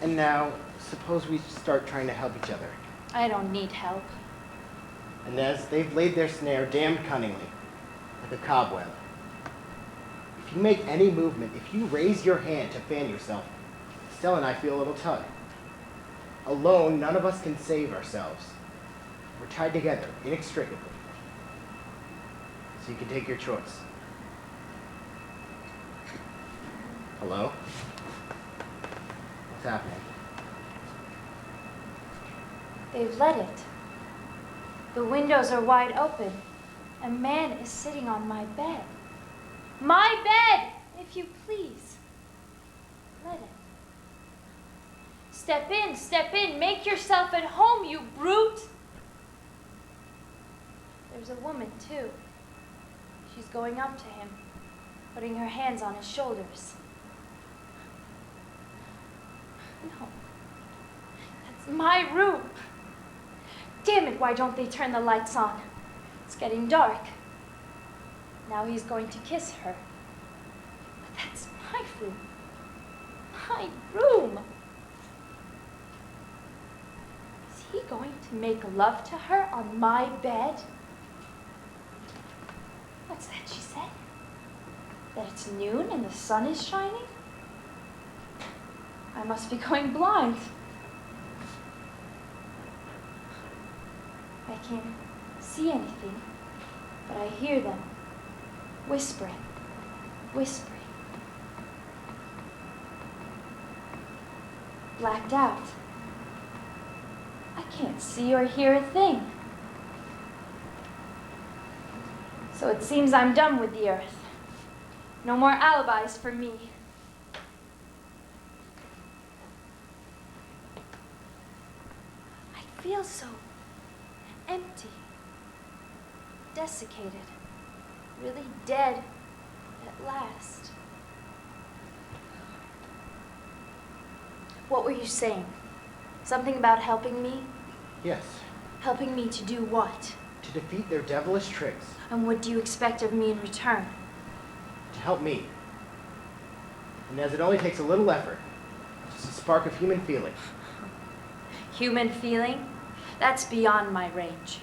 And now, suppose we start trying to help each other. I don't need help. Inez, they've laid their snare damned cunningly, like a cobweb. If you make any movement, if you raise your hand to fan yourself, Estelle and I feel a little tug. Alone, none of us can save ourselves. We're tied together, inextricably. So you can take your choice. Hello? What's happening? They've let it. The windows are wide open. A man is sitting on my bed. My bed, if you please. Let it. Step in, make yourself at home, you brute. There's a woman, too. She's going up to him, putting her hands on his shoulders. No. That's my room. Damn it, why don't they turn the lights on? It's getting dark. Now he's going to kiss her. But that's my room. My room. Is he going to make love to her on my bed? What's that she said? That it's noon and the sun is shining? I must be going blind. I can't see anything, but I hear them whispering, whispering. Blacked out. I can't see or hear a thing. So it seems I'm done with the earth. No more alibis for me. I feel so empty, desiccated, really dead at last. What were you saying? Something about helping me? Yes, Helping me to do what? to defeat their devilish tricks, And what do you expect of me in return? to help me. And as it only takes a little effort, just a spark of human feeling. Human feeling? That's beyond my range.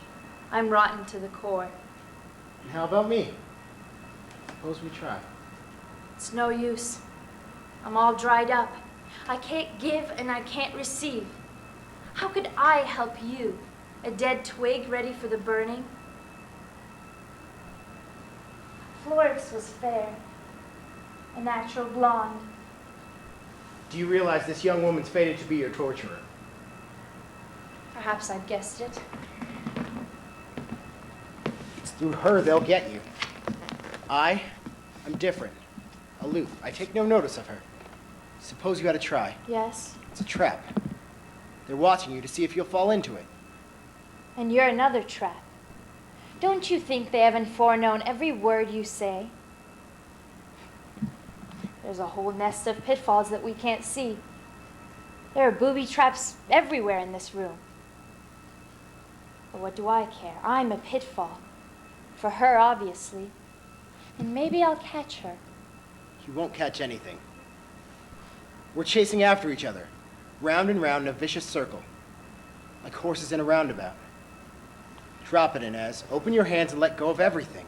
I'm rotten to the core. And how about me? Suppose we try. It's no use. I'm all dried up. I can't give and I can't receive. How could I help you? A dead twig ready for the burning? Florence was fair. A natural blonde. Do you realize this young woman's fated to be your torturer? Perhaps I've guessed it. It's through her they'll get you. I'm different, aloof. I take no notice of her. Suppose you had a try. Yes? It's a trap. They're watching you to see if you'll fall into it. And you're another trap. Don't you think they haven't foreknown every word you say? There's a whole nest of pitfalls that we can't see. There are booby traps everywhere in this room. But what do I care? I'm a pitfall. For her, obviously. And maybe I'll catch her. You won't catch anything. We're chasing after each other, round and round in a vicious circle, like horses in a roundabout. Drop it, Inez. Open your hands and let go of everything,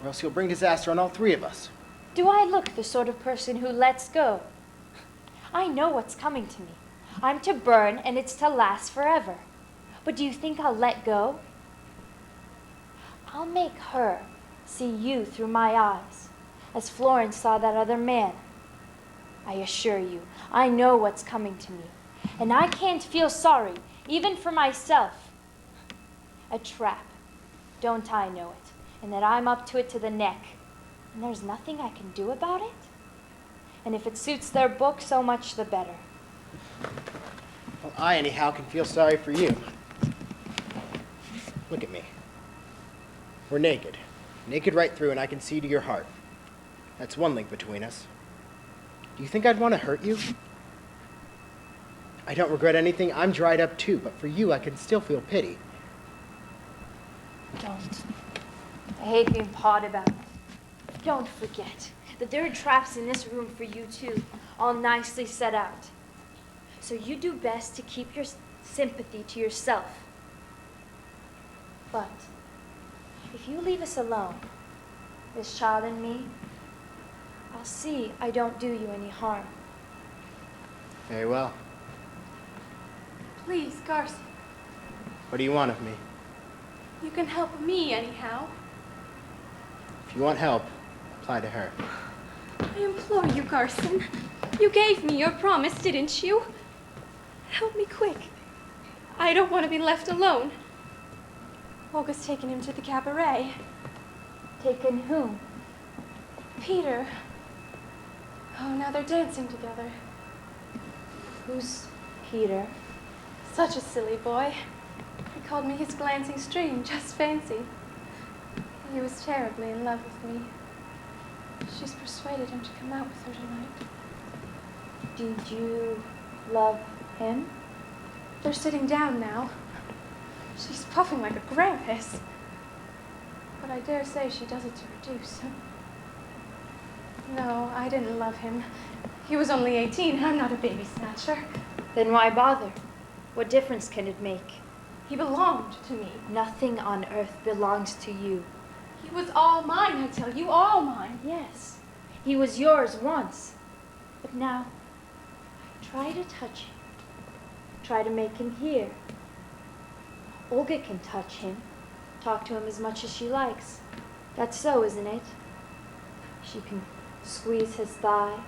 or else you'll bring disaster on all three of us. Do I look the sort of person who lets go? I know what's coming to me. I'm to burn, and it's to last forever. But do you think I'll let go? I'll make her see you through my eyes, as Florence saw that other man. I assure you, I know what's coming to me, and I can't feel sorry, even for myself. A trap. Don't I know it? And that I'm up to it to the neck. And there's nothing I can do about it? And if it suits their book, so much the better. Well, I, anyhow, can feel sorry for you. Look at me. We're naked. Naked right through, and I can see to your heart. That's one link between us. Do you think I'd want to hurt you? I don't regret anything. I'm dried up too, but for you, I can still feel pity. Don't. I hate being pawed about. Don't forget that there are traps in this room for you too, all nicely set out. So you do best to keep your sympathy to yourself. But if you leave us alone, this child and me, I'll see I don't do you any harm. Very well. Please, Garson, What do you want of me? you can help me anyhow. If you want help, apply to her. I implore you, Garson. You gave me your promise, didn't you? Help me quick. I don't want to be left alone. Olga's taken him to the cabaret. Taken whom? Peter. Oh, now they're dancing together. Who's Peter? Such a silly boy. He called me his glancing stream, just fancy. He was terribly in love with me. She's persuaded him to come out with her tonight. Did you love him? They're sitting down now. She's puffing like a grampus. But I dare say she does it to reduce. No, I didn't love him. He was only 18, and I'm not a baby snatcher. Then why bother? What difference can it make? He belonged to me. Nothing on earth belongs to you. He was all mine, I tell you, all mine. Yes, he was yours once. But now, try to touch him. Try to make him hear. Olga can touch him, talk to him as much as she likes. That's so, isn't it? She can squeeze his thigh,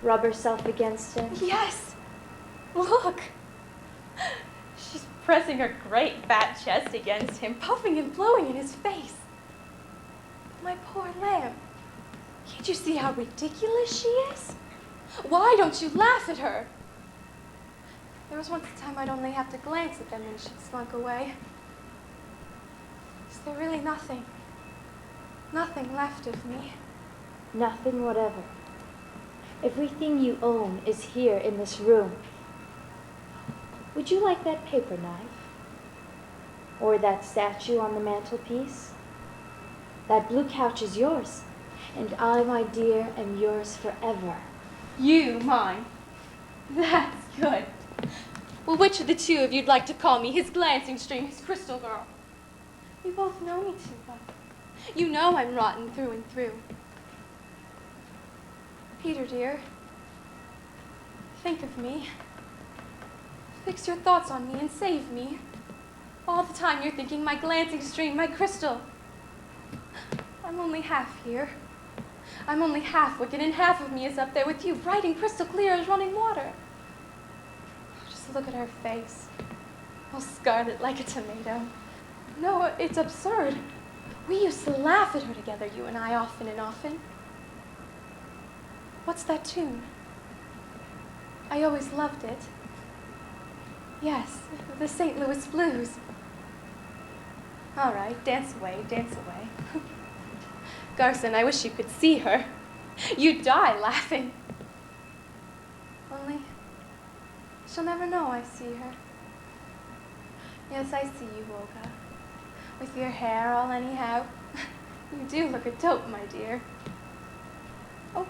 rub herself against him. Yes! Look! She's pressing her great fat chest against him, puffing and blowing in his face. My poor lamb. Can't you see how ridiculous she is? Why don't you laugh at her? There was once a time I'd only have to glance at them and she'd slunk away. Is there really nothing left of me? Nothing whatever. Everything you own is here in this room. Would you like that paper knife? Or that statue on the mantelpiece? That blue couch is yours. And I, my dear, am yours forever. You, mine. That's good. Well, which of the two of you'd like to call me? His glancing stream, his crystal girl? You both know me too well. You know I'm rotten through and through. Peter, dear, think of me. Fix your thoughts on me and save me. All the time you're thinking my glancing stream, my crystal. I'm only half here. I'm only half wicked, and half of me is up there with you, bright and crystal clear as running water. Just look at her face, all scarlet like a tomato. No, it's absurd. We used to laugh at her together, you and I, often and often. What's that tune? I always loved it. Yes, the St. Louis Blues. All right, dance away, dance away. Garson, I wish you could see her. You'd die laughing. Only, she'll never know I see her. Yes, I see you, Olga. With your hair all anyhow. You do look a dope, my dear. Oh,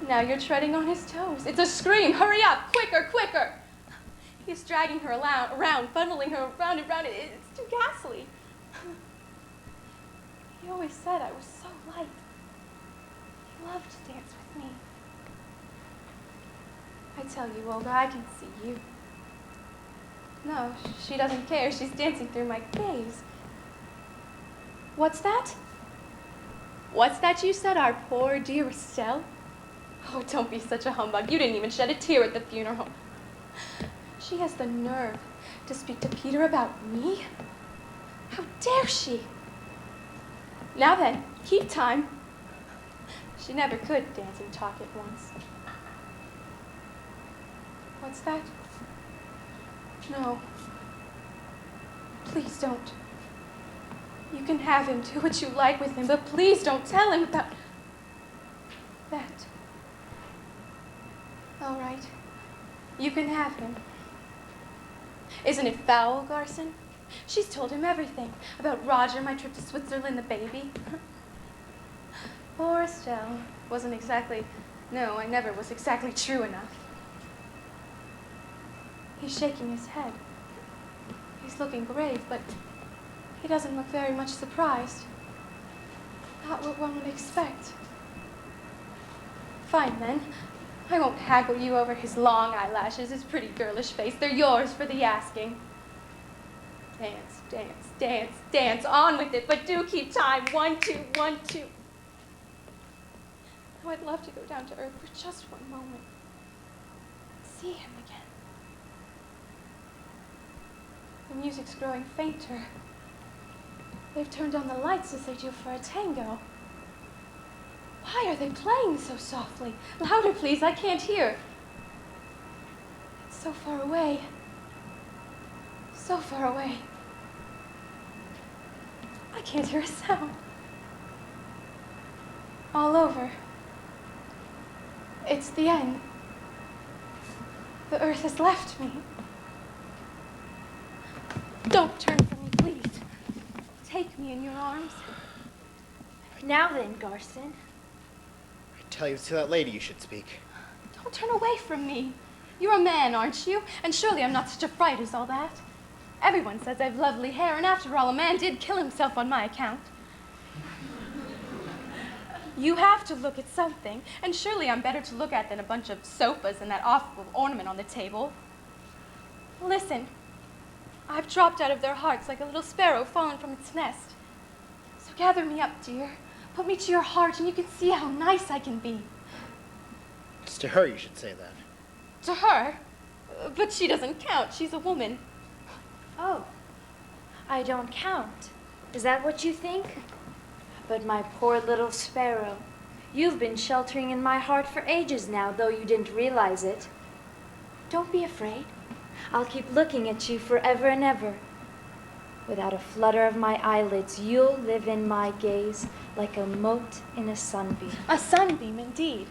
now you're treading on his toes. It's a scream. Hurry up, quicker, quicker. He's dragging her around, funneling her round and round. It's too ghastly. He always said I was so light. He loved to dance with me. I tell you, Olga, I can see you. No, she doesn't care. She's dancing through my gaze. What's that? What's that you said, our poor dear Estelle? Oh, don't be such a humbug. You didn't even shed a tear at the funeral. She has the nerve to speak to Peter about me? How dare she? Now then, keep time. She never could dance and talk at once. What's that? No. Please don't. You can have him, do what you like with him, but please don't tell him about that. All right. You can have him. Isn't it foul, Garson? She's told him everything about Roger, my trip to Switzerland, the baby. Poor Estelle. Wasn't exactly, no, I never was exactly true enough. He's shaking his head. He's looking grave, but he doesn't look very much surprised. Not what one would expect. Fine, then. I won't haggle you over his long eyelashes, his pretty girlish face. They're yours for the asking. Dance, dance, dance, dance. On with it, but do keep time. 1, 2, 1, 2. Oh, I'd love to go down to earth for just one moment. See him again. The music's growing fainter. They've turned on the lights as they do for a tango. Why are they playing so softly? Louder, please, I can't hear. It's so far away. So far away. I can't hear a sound. All over. It's the end. The earth has left me. Don't turn from me, please. Take me in your arms. Now then, Garson. I tell you, it's to that lady you should speak. Don't turn away from me. You're a man, aren't you? And surely I'm not such a fright as all that. Everyone says I have lovely hair, and after all, a man did kill himself on my account. You have to look at something, and surely I'm better to look at than a bunch of sofas and that awful ornament on the table. Listen, I've dropped out of their hearts like a little sparrow fallen from its nest. So gather me up, dear. Put me to your heart, and you can see how nice I can be. It's to her you should say that. To her? But she doesn't count. She's a woman. Oh, I don't count. Is that what you think? But my poor little sparrow, you've been sheltering in my heart for ages now, though you didn't realize it. Don't be afraid. I'll keep looking at you forever and ever. Without a flutter of my eyelids, you'll live in my gaze like a mote in a sunbeam. A sunbeam, indeed.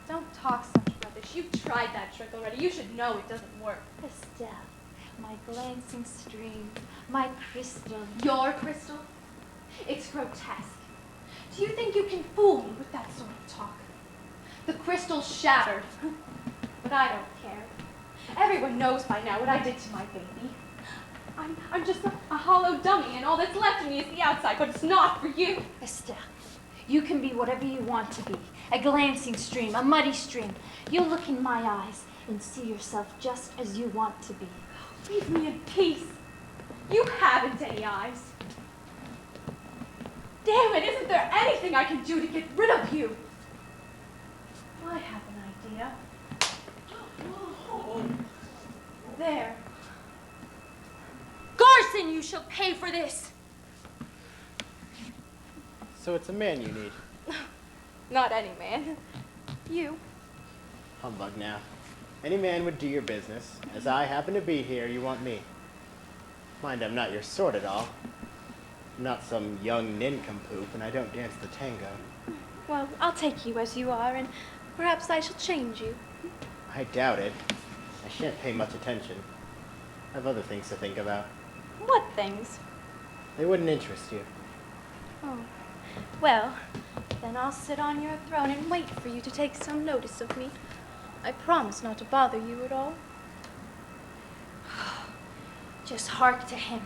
Don't talk such rubbish. You've tried that trick already. You should know it doesn't work. Estelle, my glancing stream, my crystal. Your crystal? It's grotesque. Do you think you can fool me with that sort of talk? The crystal's shattered. But I don't care. Everyone knows by now what I did to my baby. I'm just a hollow dummy, and all that's left of me is the outside, but it's not for you. Estelle, you can be whatever you want to be. A glancing stream, a muddy stream. You'll look in my eyes and see yourself just as you want to be. Leave me in peace. You haven't any eyes. Damn it, isn't there anything I can do to get rid of you? I have an idea. There. Garson, you shall pay for this. So it's a man you need. Not any man. You. Humbug now. Any man would do your business. As I happen to be here, you want me. Mind, I'm not your sort at all. I'm not some young nincompoop, and I don't dance the tango. Well, I'll take you as you are, and perhaps I shall change you. I doubt it. I shan't pay much attention. I have other things to think about. What things? They wouldn't interest you. Oh. Well, then I'll sit on your throne and wait for you to take some notice of me. I promise not to bother you at all. Just hark to him.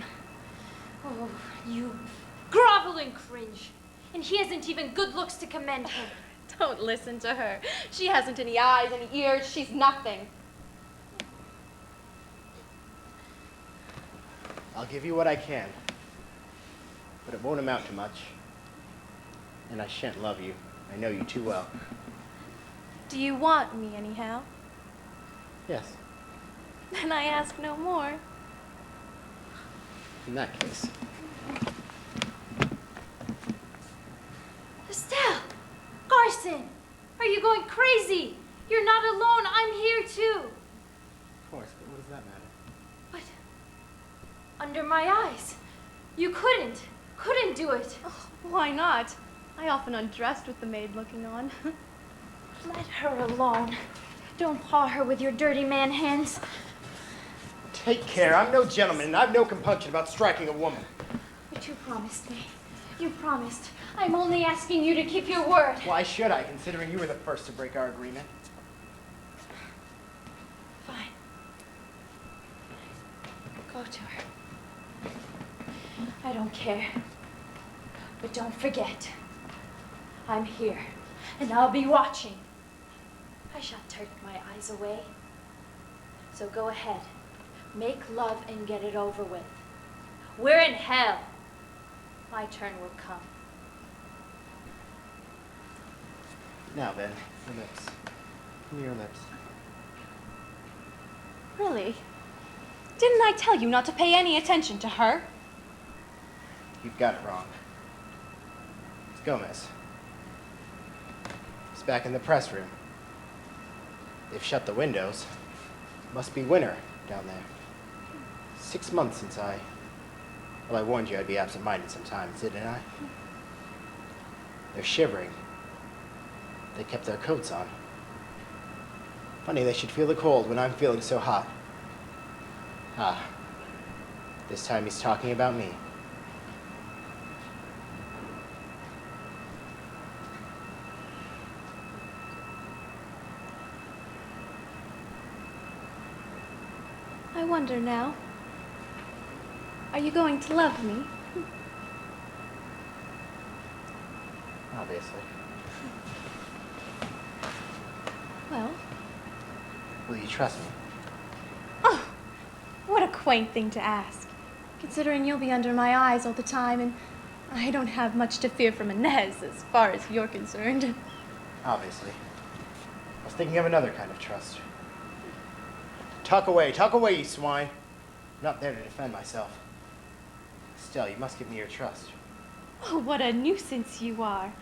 Oh, you groveling cringe. And he hasn't even good looks to commend him. Don't listen to her. She hasn't any eyes, any ears. She's nothing. I'll give you what I can. But it won't amount to much. And I shan't love you. I know you too well. Do you want me anyhow? Yes. Then I ask no more. In that case. Estelle! Garson! Are you going crazy? You're not alone. I'm here too. my eyes. You couldn't do it. Oh, why not? I often undressed with the maid looking on. Let her alone. Don't paw her with your dirty man hands. Take care. I'm no gentleman, and I've no compunction about striking a woman. But you promised me. You promised. I'm only asking you to keep your word. Why should I, considering you were the first to break our agreement? Fine. Go to her. I don't care. But don't forget, I'm here, and I'll be watching. I shan't turn my eyes away. So go ahead. Make love and get it over with. We're in hell. My turn will come. Now then, your lips. Give me your lips. Really? Didn't I tell you not to pay any attention to her? You've got it wrong. It's Gomez. He's back in the press room. They've shut the windows. Must be winter down there. 6 months since I warned you I'd be absent-minded sometimes, didn't I? They're shivering. They kept their coats on. Funny they should feel the cold when I'm feeling so hot. Ah, this time he's talking about me. I wonder now. Are you going to love me? Obviously. Well, Will you trust me? oh, what a quaint thing to ask, considering you'll be under my eyes all the time, and I don't have much to fear from Inez as far as you're concerned. Obviously. I was thinking of another kind of trust. Tuck away, you swine. I'm not there to defend myself. Still, you must give me your trust. Oh, what a nuisance you are.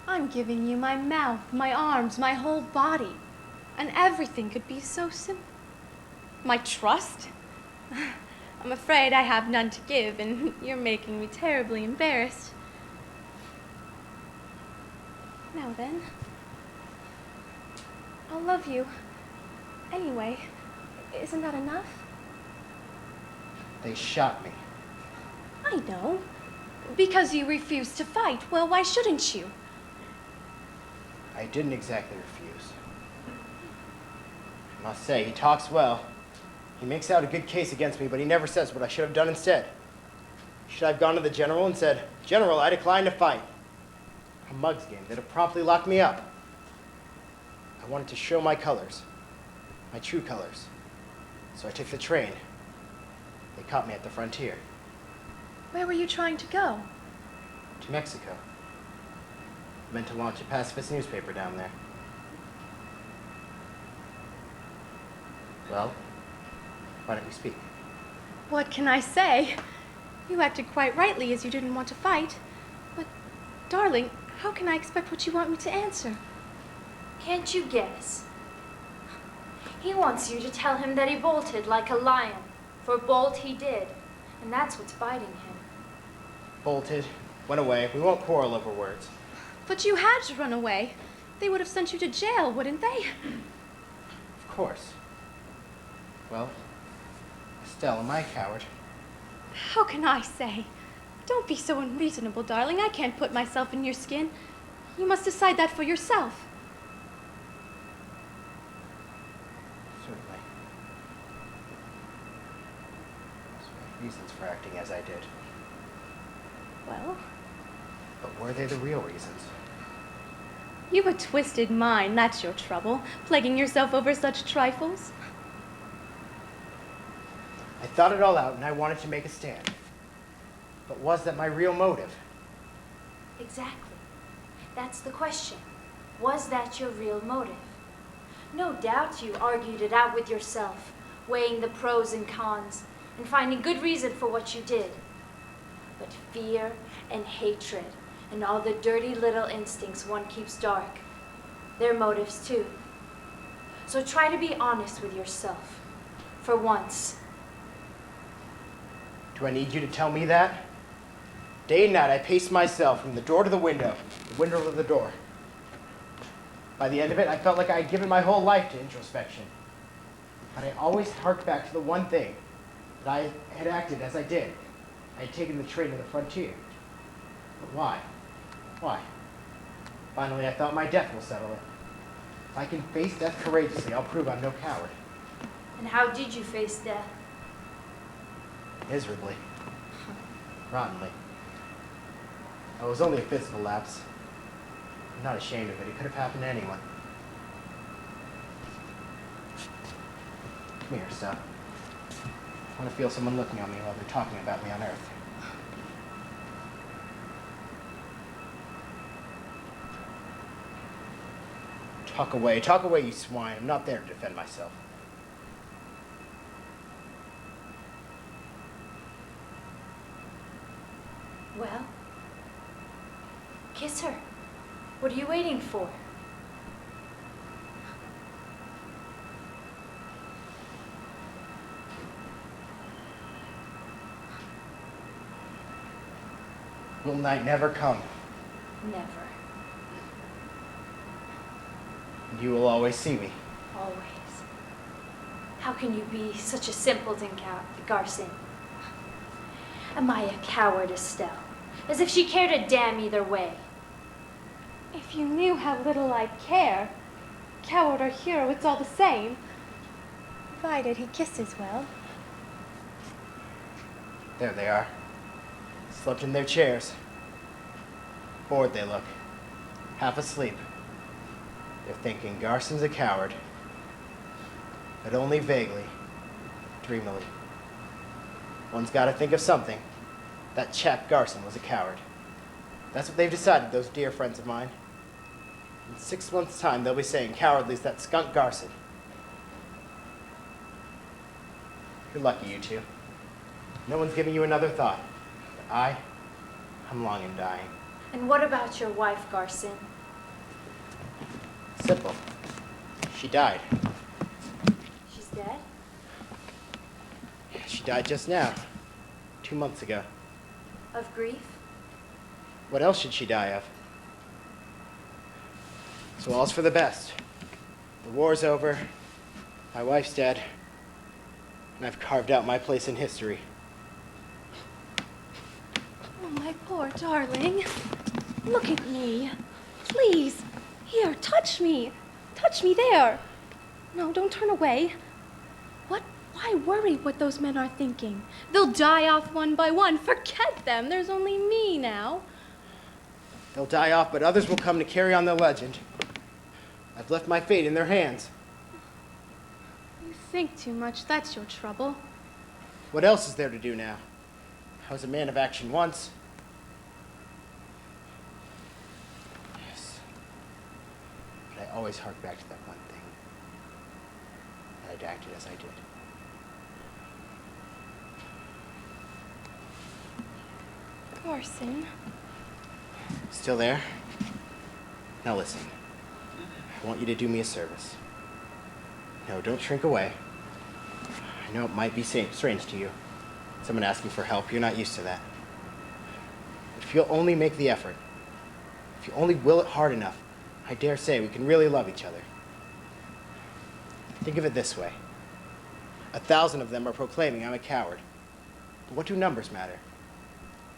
I'm giving you my mouth, my arms, my whole body. And everything could be so simple. My trust? I'm afraid I have none to give, and you're making me terribly embarrassed. Now then, I'll love you. Anyway, isn't that enough? They shot me. I know. Because you refused to fight. Well, why shouldn't you? I didn't exactly refuse. I must say, he talks well. He makes out a good case against me, but he never says what I should have done instead. Should I have gone to the general and said, "General, I decline to fight"? A mug's game that have promptly locked me up. I wanted to show my colors, my true colors. So I took the train. They caught me at the frontier. Where were you trying to go? To Mexico. Meant to launch a pacifist newspaper down there. Well, why don't you speak? What can I say? You acted quite rightly as you didn't want to fight. But, darling, how can I expect what you want me to answer? Can't you guess? He wants you to tell him that he bolted like a lion, for bolt he did, and that's what's biting him. Bolted, went away. We won't quarrel over words. But you had to run away. They would have sent you to jail, wouldn't they? Of course. Well, Estelle, am I a coward? How can I say? Don't be so unreasonable, darling. I can't put myself in your skin. You must decide that for yourself. Certainly. So I have reasons for acting as I did. Well, But were they the real reasons? you've a twisted mind, that's your trouble, plaguing yourself over such trifles. I thought it all out and I wanted to make a stand. But was that my real motive? Exactly. That's the question. Was that your real motive? No doubt you argued it out with yourself, weighing the pros and cons, and finding good reason for what you did. But fear and hatred and all the dirty little instincts one keeps dark, they're motives too. So try to be honest with yourself, for once. To Do I need you to tell me that? Day and night, I paced myself from the door to the window to the door. By the end of it, I felt like I had given my whole life to introspection. But I always harked back to the one thing, that I had acted as I did. I had taken the train to the frontier. But why? Why? Finally, I thought my death will settle it. If I can face death courageously, I'll prove I'm no coward. And how did you face death? Miserably. Rottenly. Oh, it was only a physical lapse. I'm not ashamed of it. It could have happened to anyone. Come here, Estelle. I want to feel someone looking on me while they're talking about me on Earth. Talk away, you swine. I'm not there to defend myself. Well, kiss her. What are you waiting for? Will night never come? Never. And you will always see me. Always. How can you be such a simpleton, Garson? Am I a coward, Estelle? As if she cared a damn either way. If you knew how little I care, coward or hero, it's all the same. Provided he kisses well. There they are. Slept in their chairs. Bored they look. Half asleep. They're thinking Garson's a coward. But only vaguely. Dreamily. One's got to think of something. That chap Garson was a coward. That's what they've decided, those dear friends of mine. In 6 months' time, they'll be saying, cowardly's that skunk Garson. You're lucky, you two. No one's giving you another thought. But I'm long in dying. And what about your wife, Garson? Simple. She died. She's dead? She died just now. 2 months ago. Of grief? What else should she die of? So all's for the best. The war's over. My wife's dead. And I've carved out my place in history. Oh, my poor darling. Look at me. Please. Here, touch me. Touch me there. No, don't turn away. Why worry what those men are thinking? They'll die off one by one. Forget them. There's only me now. They'll die off, but others will come to carry on their legend. I've left my fate in their hands. You think too much. That's your trouble. What else is there to do now? I was a man of action once. Yes. But I always hark back to that one thing. And I'd acted as I did. Garson. Still there? Now listen. I want you to do me a service. No, don't shrink away. I know it might be strange to you. Someone asking for help, you're not used to that. But if you'll only make the effort, if you only will it hard enough, I dare say we can really love each other. Think of it this way. 1,000 of them are proclaiming I'm a coward. But what do numbers matter?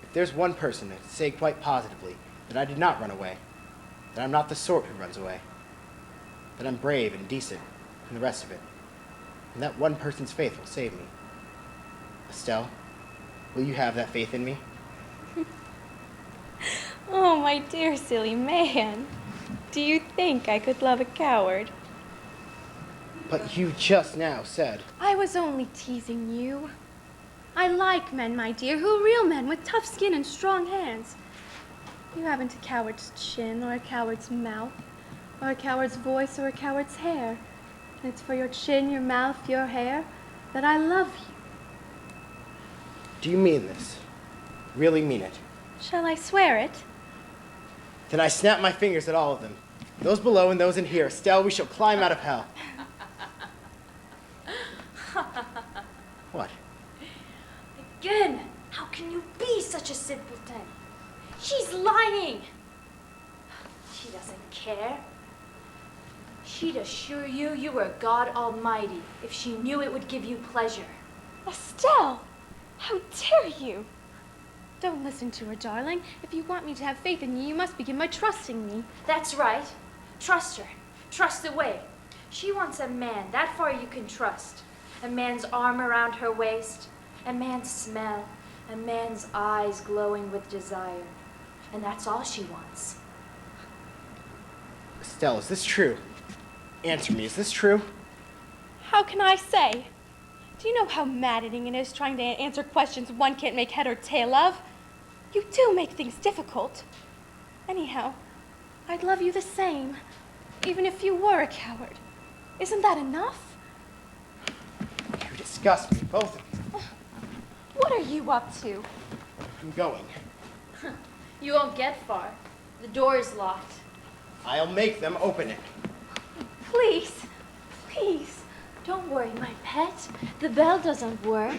If there's one person that can say quite positively that I did not run away, that I'm not the sort who runs away, that I'm brave and decent, and the rest of it, and that one person's faith will save me. Estelle, will you have that faith in me? Oh, my dear silly man. Do you think I could love a coward? But you just now said... I was only teasing you. I like men, my dear, who are real men with tough skin and strong hands. You haven't a coward's chin or a coward's mouth, or a coward's voice or a coward's hair. And it's for your chin, your mouth, your hair that I love you. Do you mean this? Really mean it? Shall I swear it? Then I snap my fingers at all of them. Those below and those in here. Estelle, we shall climb out of hell. What? Again, such a simpleton. She's lying. She doesn't care. She'd assure you you were God Almighty if she knew it would give you pleasure. Estelle, how dare you? Don't listen to her, darling. If you want me to have faith in you, you must begin by trusting me. That's right. Trust her. Trust the way. She wants a man that far you can trust. A man's arm around her waist, a man's smell, a man's eyes glowing with desire. And that's all she wants. Estelle, is this true? Answer me, is this true? How can I say? Do you know how maddening it is trying to answer questions one can't make head or tail of? You do make things difficult. Anyhow, I'd love you the same, even if you were a coward. Isn't that enough? You disgust me, both of you. What are you up to? I'm going. You won't get far. The door is locked. I'll make them open it. Please, please. Don't worry, my pet. The bell doesn't work.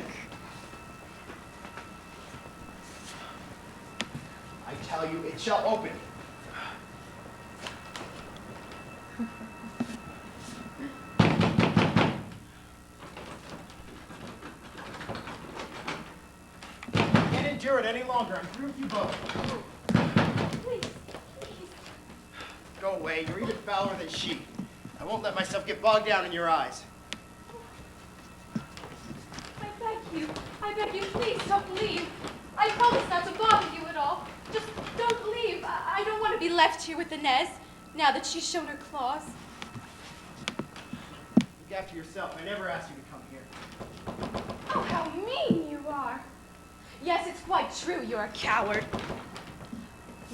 I tell you, it shall open. I can't endure it any longer. I'm through with you both. Please, please. Go away. You're even fouler than she. I won't let myself get bogged down in your eyes. I beg you, please don't leave. I promise not to bother you at all. Just don't leave. I don't want to be left here with Inez, now that she's shown her claws. Look after yourself. I never asked you to come here. Oh, how mean you are. Yes, it's quite true you're a coward.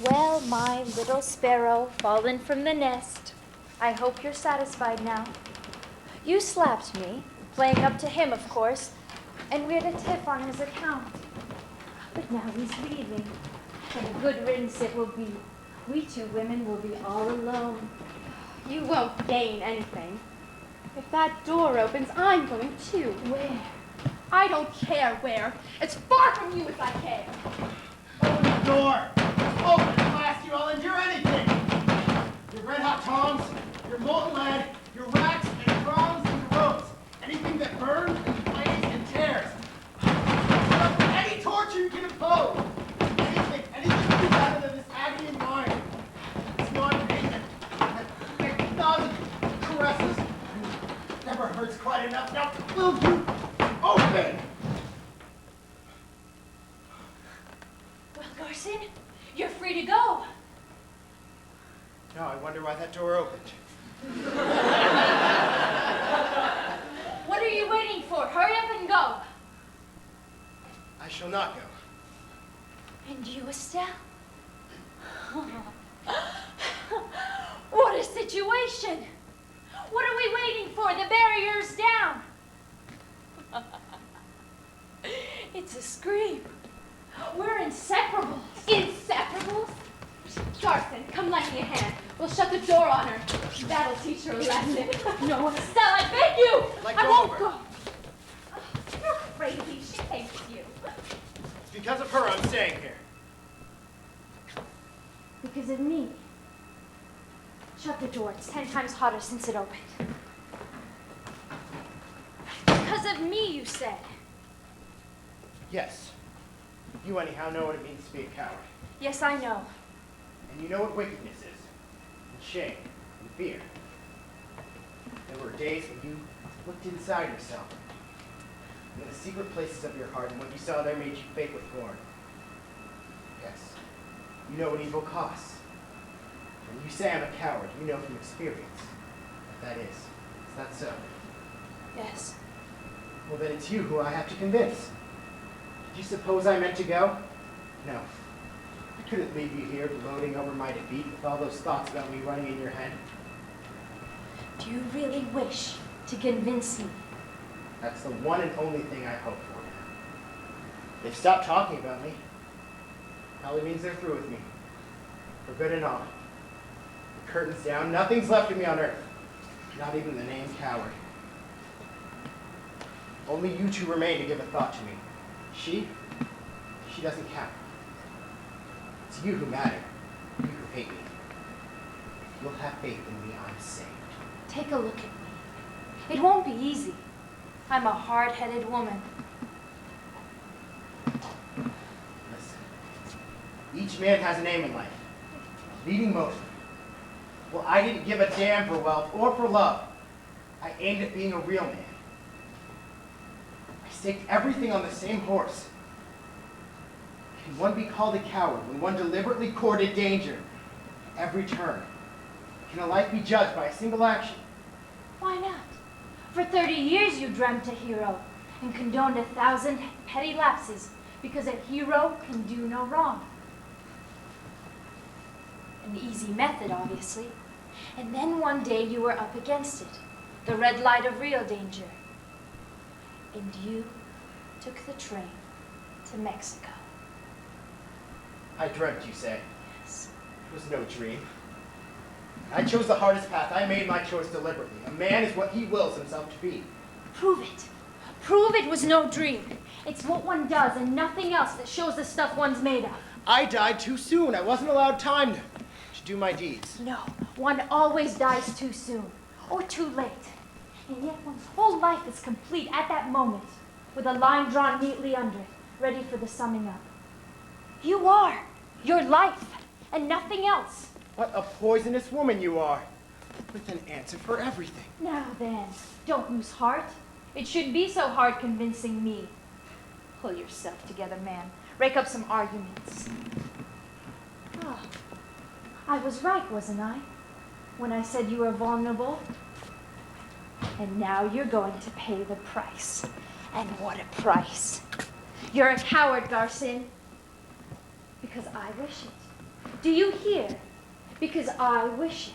Well, my little sparrow, fallen from the nest. I hope you're satisfied now. You slapped me, playing up to him, of course, and we had a tiff on his account. But now he's leaving, and a good riddance it will be. We two women will be all alone. You won't gain anything. If that door opens, I'm going too. Where? I don't care where. As far from you as I can. Open the door! Open it, blast you! I'll endure anything! Your red-hot tongs, your molten lead, your racks and prongs and ropes. Anything that burns and flames and tears. Put up with any torture you can impose. Anything to be better than this agony in mine. It's non-payment. That thousand caresses never hurts quite enough. Now, will you open? Well, Garson, you're free to go. Now I wonder why that door opened. What are you waiting for? Hurry up and go. I shall not go. And you, Estelle? What a situation! What are we waiting for? The barrier's down. It's a scream. We're inseparable. Inseparables? Garson, come lend me a hand. We'll shut the door on her. That'll teach her a lesson. No, Estelle, I beg you! Let I go won't of her. go. You're crazy. She hates you. It's because of her I'm staying here. Because of me. Shut the door. It's 10 times hotter since it opened. Because of me, you said. Yes. You anyhow know what it means to be a coward. Yes, I know. And you know what wickedness is. And shame. And fear. There were days when you looked inside yourself. In the secret places of your heart, and what you saw there made you fake with scorn. Yes. You know what evil costs. When you say I'm a coward, you know from experience what that is. Is that so? Yes. Well, then it's you who I have to convince. Did you suppose I meant to go? No. I couldn't leave you here gloating over my defeat with all those thoughts about me running in your head. Do you really wish to convince me? That's the one and only thing I hope for now. They've stopped talking about me. Probably means they're through with me. For good and all. The curtain's down. Nothing's left of me on earth. Not even the name coward. Only you two remain to give a thought to me. She doesn't count. It's you who matter. You who hate me. If you'll have faith in me, I'm saved. Take a look at me. It won't be easy. I'm a hard-headed woman. Listen. Each man has a name in life. Leading motive. Well, I didn't give a damn for wealth or for love. I aimed at being a real man. I staked everything on the same horse. Can one be called a coward when one deliberately courted danger at every turn? Can a life be judged by a single action? Why not? For 30 years you dreamt a hero and condoned 1,000 petty lapses because a hero can do no wrong. An easy method, obviously. And then one day you were up against it, the red light of real danger. And you took the train to Mexico. I dreamt, you say. Yes. It was no dream. I chose the hardest path. I made my choice deliberately. A man is what he wills himself to be. Prove it. Prove it was no dream. It's what one does and nothing else that shows the stuff one's made of. I died too soon. I wasn't allowed time to do my deeds. No, one always dies too soon or too late. And yet one's whole life is complete at that moment with a line drawn neatly under it, ready for the summing up. You are your life and nothing else. What a poisonous woman you are, with an answer for everything. Now then, don't lose heart. It shouldn't be so hard convincing me. Pull yourself together, man. Rake up some arguments. Oh, I was right, wasn't I? When I said you were vulnerable. And now you're going to pay the price. And what a price. You're a coward, Garcin. Because I wish it. Do you hear? Because I wish it.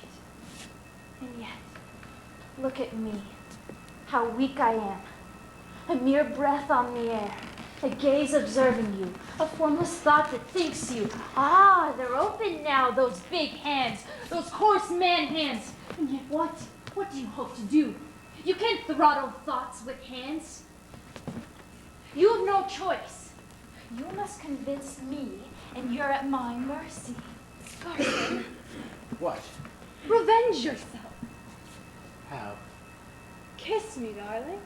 And yet, look at me. How weak I am. A mere breath on the air. A gaze observing you. A formless thought that thinks you. Ah, they're open now, those big hands. Those coarse man hands. And yet what? What do you hope to do? You can't throttle thoughts with hands. You have no choice. You must convince me, and you're at my mercy. Garcin, What? Revenge yourself. How? Kiss me, darling.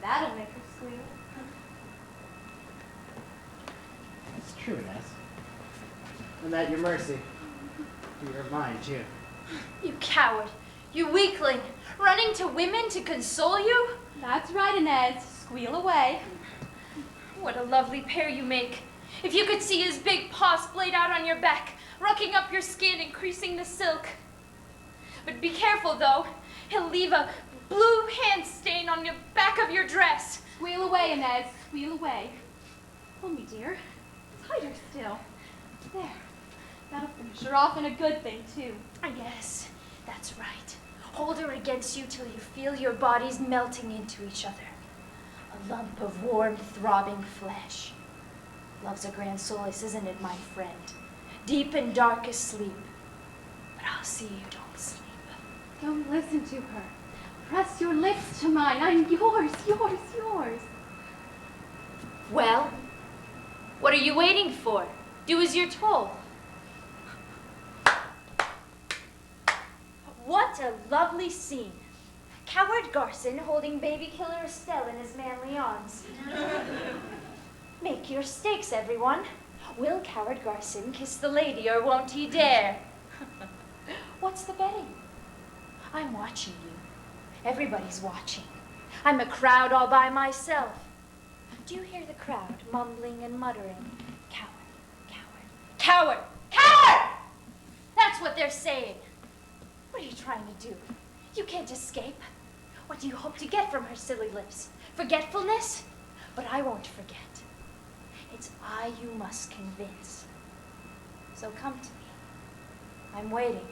That'll make her squeal. It's true, Inez. I'm at your mercy. You're mine, too. you coward. You weakling. Running to women to console you? That's right, Inez. Squeal away. What a lovely pair you make. If you could see his big paw splayed out on your back, rucking up your skin and creasing the silk. But be careful, though. He'll leave a blue hand stain on the back of your dress. Squeal away, Inez. Squeal away. Hold me, dear. Tighter still. There. That'll finish her off in a good thing, too. Yes, that's right. Hold her against you till you feel your bodies melting into each other. A lump of warm, throbbing flesh. Love's a grand solace, isn't it, my friend? Deep and dark asleep. But I'll see you don't sleep. Don't listen to her. Press your lips to mine. I'm yours, yours, yours. Well, what are you waiting for? Do as you're told. What a lovely scene. Coward Garcin holding baby killer Estelle in his manly arms. Make your stakes, everyone. Will Coward Garcin kiss the lady, or won't he dare? What's the betting? I'm watching you. Everybody's watching. I'm a crowd all by myself. Do you hear the crowd mumbling and muttering? Coward, coward, coward, coward! That's what they're saying. What are you trying to do? You can't escape. What do you hope to get from her silly lips? Forgetfulness? But I won't forget. It's I you must convince. So come to me. I'm waiting.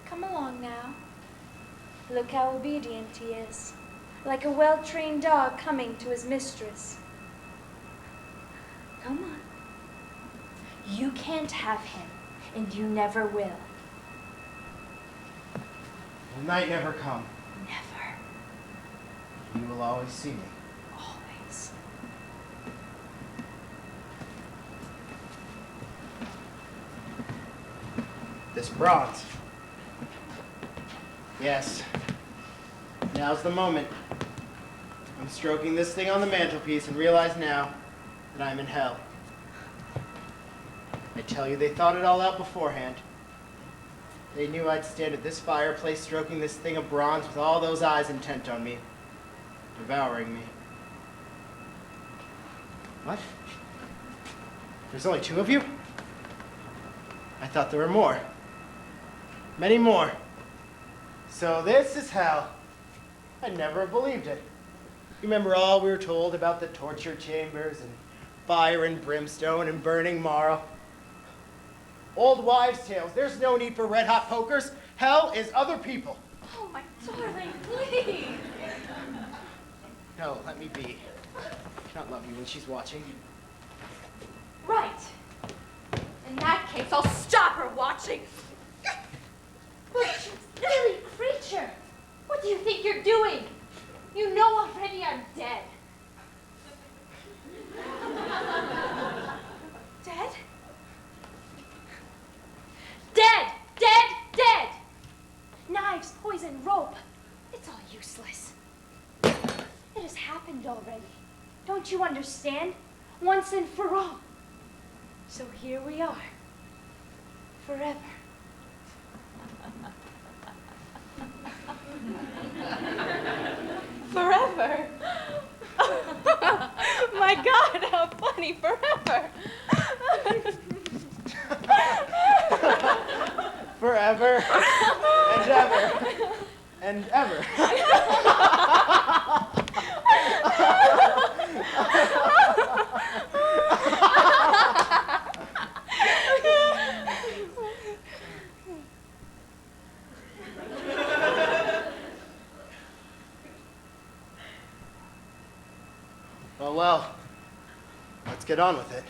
Come along now. Look how obedient he is, like a well-trained dog coming to his mistress. Come on. You can't have him, and you never will. The night never come. Never. You will always see me. Always. this bronze. Yes, now's the moment. I'm stroking this thing on the mantelpiece and realize now that I'm in hell. I tell you, they thought it all out beforehand. They knew I'd stand at this fireplace stroking this thing of bronze with all those eyes intent on me, devouring me. What? There's only 2 of you? I thought there were more. Many more. So this is hell. I never have believed it. You remember all we were told about the torture chambers and fire and brimstone and burning marl? Old wives' tales. There's no need for red-hot pokers. Hell is other people. Oh, my darling, please. No, let me be. I cannot love you when she's watching. Right. In that case, I'll stop her watching. But you silly creature! What do you think you're doing? You know already I'm dead. Dead? Dead! Dead! Dead! Knives, poison, rope. It's all useless. It has happened already. Don't you understand? Once and for all. So here we are. Forever. Forever? My God, how funny, forever. Forever and ever and ever. Well, let's get on with it.